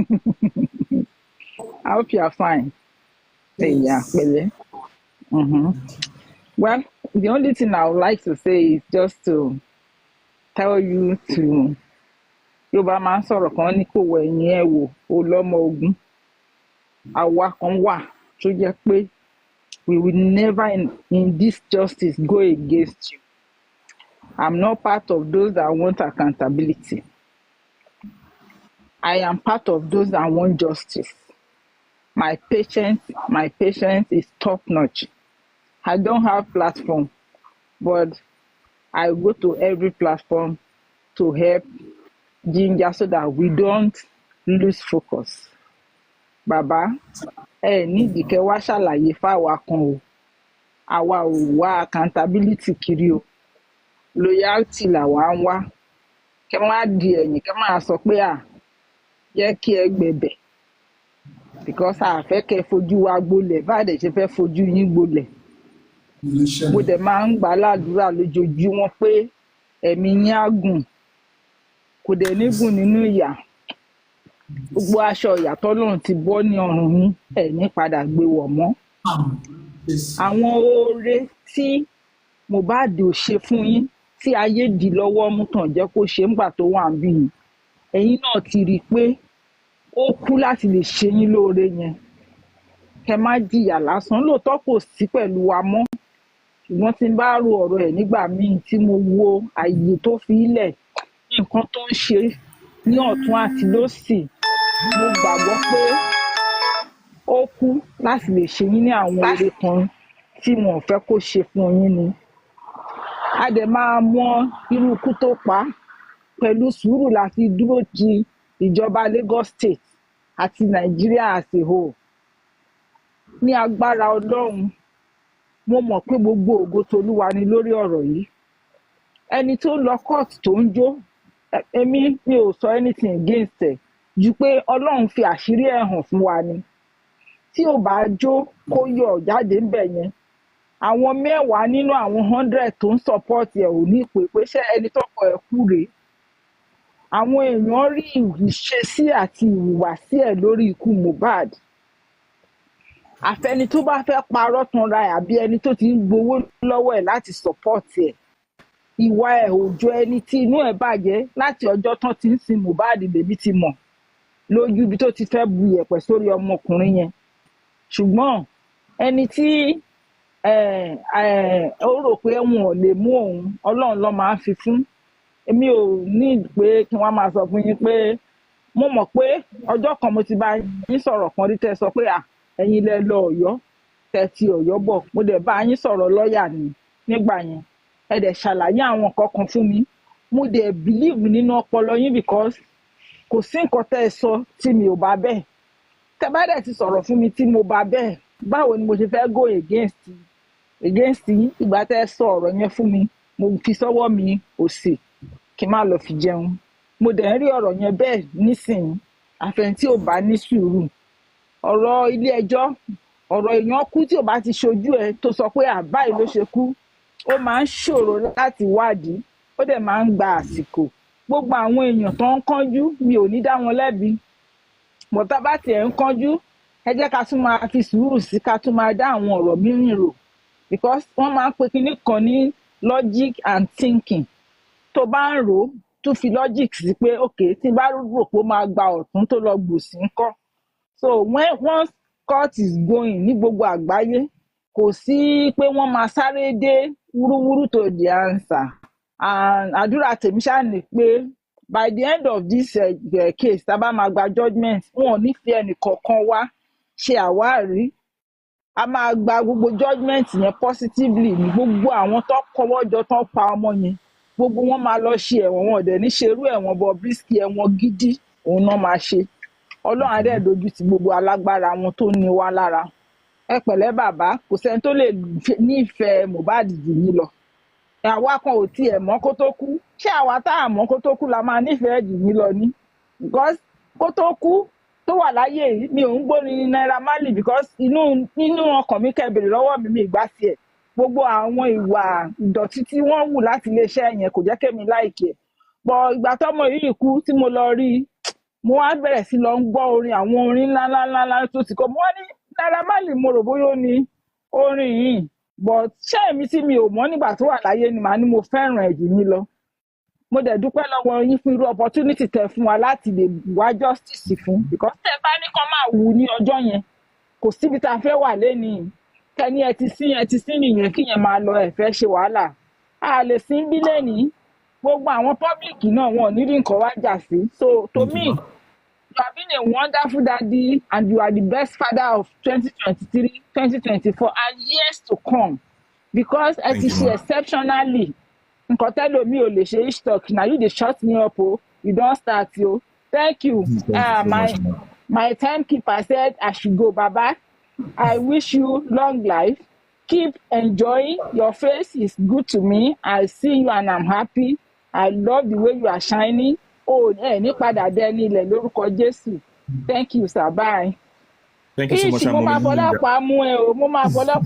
I hope you are fine. Yeah, really. Well, the only thing I would like to say is just to tell you to Yorùbá máa ń sọ̀rọ̀ kan ní kò wọ ẹ̀yìn ẹ̀ wò ó lọ́mọ ogun. Àwa kan wà tó jẹ́ pé we will never in this justice go against you. I'm not part of those that want accountability. I am part of those that want justice. My patience is top notch. I don't have platform, but I go to every platform to help Ginger so that we don't lose focus. Baba, nídìí kẹ́ wá ṣàlàyé fáwa kan o. Àwa ò wá accountability kiri o. loyalty làwa ń wá kẹ má di ẹ̀yìn kẹ máa sọ pé jẹ́ kí ẹ gbẹ̀bẹ̀ because àfẹ́ kẹ fojú wa gbolẹ̀ bá dẹ̀ ṣe fẹ́ fojú yín gbolẹ̀ mo dẹ̀ máa ń gbà ládùúrà lójoojúmọ́ pé ẹ̀mí yín á gùn kò dẹ̀ ní gùn nínú ìyà gbogbo aṣọ ìyàtọ̀ lòun ti bọ́ ní ọrùn yín ẹ̀ ní padà gbé wọ̀ mọ́ àwọn oore tí Mohbad ò ṣe fún yín tí ayé dì lọ́wọ́ mú tàn jẹ́ kó ṣe ńgbà tó wà ń bí yín ẹ̀yin náà ti rí i pé ó kú láti lè ṣe yín lóore yẹn kẹ má jìyà lásán lóòótọ́ kò sí pẹ̀lú wa mọ́ ṣùgbọ́n tí n bá ro ọ̀rọ̀ ẹ̀ nígbà míì tí mo wo àyè tó fi ilẹ̀ nǹkan tó ń ṣe ní ọ̀tún àti lósì mo gbàgbọ́ pé ó kú láti lè ṣe yín ní àwọn oore kan tí wọn ò fẹ́ kó ṣe fún yín ni a dẹ̀ máa mọ irú ikú tó pa á pẹ̀lú sùúrù láti dúró di ìjọba Lagos State àti Nàìjíríà as a whole ní agbára Ọlọ́run mo mọ̀ pé gbogbo ògo tolúwa ni lórí ọ̀rọ̀ yìí ẹni tó lọ court tó ń jó èmi mi ò sọ anything against ẹ̀ ju pé Ọlọ́run fi àṣírí ẹ̀ hàn fún wa ni tí ò bá jó kó yọ jáde ńbẹ̀ yẹn àwọn 10 nínú àwọn 100 tó ń support ẹ̀ ò ní pé ṣé ẹni tọ́kọ ẹ̀ kú rèé àwọn èèyàn rí ìṣesí àti ìhùwàsí ẹ̀ lórí ikú Mohbad àfẹni tó bá fẹ́ parọ́ tanra ẹ̀ àbí ẹni tó ti ń gbowó lọ́wọ́ ẹ̀ láti support ẹ̀ ìwà ẹ̀ ò jọ ẹni tí inú ẹ̀ bàjẹ́ láti ọjọ́ tán ti ń sin Mohbad lèmi ti mọ̀ lójú ibi tó ti fẹ́ bu yẹ̀pẹ̀ sórí ọmọkùnrin yẹn ṣùgbọ́n ẹni tí ó rò pé wọn ò lè mú òun Ọlọ́run ló máa ń fi fún èmi ò ní pé kí wọ́n máa sọ fún yín pé mo mọ̀ pé ọjọ́ kan mo ti bá yín sọ̀rọ̀ kan rí tẹ́ sọ pé ẹ̀yin lẹ lọ Ọ̀yọ́ tẹ́ ti Ọ̀yọ́ bọ̀ mo dẹ̀ bá yín sọ̀rọ̀ lọ́ọ̀yà nígbà yẹn ẹ dẹ̀ ṣàlàyé àwọn nǹkan kan fún mi mo dẹ̀ believe nínú ọpọlọ yín because kò sí nǹkan tẹ́ ẹ sọ tí mi ò bá bẹ́ẹ̀ tẹ́ bá dẹ̀ ti sọ̀rọ̀ fún mi tí mo bá bẹ́ẹ̀ báwo ni mo ṣe fẹ́ go against yín ìgbà tẹ́ ẹ sọ ọ̀rọ̀ yẹn fún mi mo fi sọ́wọ́ mi òsì kí n má lọ fi jẹun mo dẹ̀ ń rí ọ̀rọ̀ yẹn bẹ́ẹ̀ nísìnyí àfẹn tí ò bá ní sùúrù ọ̀rọ̀ ilé ẹjọ́ ọ̀rọ̀ èèyàn kú tí ò bá ti ṣojú ẹ tó sọ pé báyìí ló ṣe kú ó máa ń ṣòro láti wádìí ó dẹ̀ máa ń gba àsìkò gbogbo àwọn èèyàn tó ń kánjú mi ò ní dá wọn lẹ́bi bọ̀tá bá tiẹ̀ ń kánjú ẹ jẹ́ ká tún máa fi sùúrù sí ká tún máa dá àwọn ọ̀rọ̀ mìíràn rò because wọ́n máa ń pe kinní kan ní logic and thinking tó bá ń rò ó tún fi logic sí pé ok tí n bá rò pé ó máa gba ọ̀tún tó lọ gbòsì ńkọ́ so when once court is going ní gbogbo àgbáyé kò sí pé wọ́n máa sáré dé wúrúwúrú to the answer and àdúrà tèmi ṣáà ní pé by the end of this case tá a bá máa gba judgement wọn ò ní fi ẹnì kọ̀ọ̀kan wá ṣe àwárí a máa gba gbogbo judgement yẹn positively ní gbogbo àwọn tó kọ́wọ́ jọ tó pa ọmọ yẹn gbogbo wọn máa lọ ṣe ẹ̀wọ̀n wọn dẹ̀ ní ṣerú ẹ̀wọ̀n Bobrisky ẹ̀wọ̀n gidi òun náà máa ṣe Ọlọ́run á dẹ̀ dojú ti gbogbo alágbára wọn tó ní wá lára ẹ pẹ̀lẹ́ bàbá kò sẹ́ni tó lè nífẹ̀ẹ́ Mohbad jù yín lọ àwa kan ò tiẹ̀ mọ̀ kó tó kú ṣé àwa tá a mọ̀ kó tó kú la máa nífẹ̀ẹ́ jù yín lọ ní because kó tó kú tó wà láyé yìí mi ò ń gbóni ní Naira Marley because nínú ọkàn mi kẹ́ bèrè lọ́wọ́ mi ìgbà tiẹ̀ gbogbo àwọn ìwà ìdọ̀tí tí wọ́n wù láti iléeṣẹ́ yẹn kò jẹ́ kémi láìkí ẹ̀ bọ̀ ìgbà tọ́mọ yìí kú tí mo lọ rí i mo wá bẹ̀rẹ̀ sí lọ ń gbọ́ orin àwọn orin ńláńláńlá tó ti kọ́ mo wá ní Naira Marley mo rò bóyá ó ní orin yìí but ṣé èmi tí mi ò mọ̀ nígbà tó wà láyé ni màá ní mo fẹ́ràn ẹ̀ jù yín lọ mo dẹ̀ dúpẹ́ lọ́wọ́ yín fún irú opportunity tẹ́ fún wa láti lè wá justice fún because tẹ́ bá ní kán máa wù ní ọjọ́ yẹn kò síbi tá a fẹ́ wà lénìí kẹ́ni ẹ ti sí nìyẹn kí yẹn máa lọ ẹ fẹ́ ṣe wàhálà a lè sí bí lénìí gbogbo àwọn public náà wọn ò ní rí nǹkan wá jà sí so to me you have been a wonderful daddy and you are the best father of 2023 2024 and years to come because ẹ ti ṣe exceptionally nǹkan tẹ́lẹ̀ mi ò lè ṣe each talk na you dey shut me up o you don start o thank you my timekeeper said I should go baba I wish you long life keep enjoying. Your face is good to me. I see you and I'm happy. I love the way you are shining. Oh, ní padà dẹni ilẹ̀ lórúkọ Jésù. Thank you, sir. Bye. Thank you so much, Mo máa Mommy. fọlọ́pàá mú ẹ o. Mo máa fọlọ́pàá.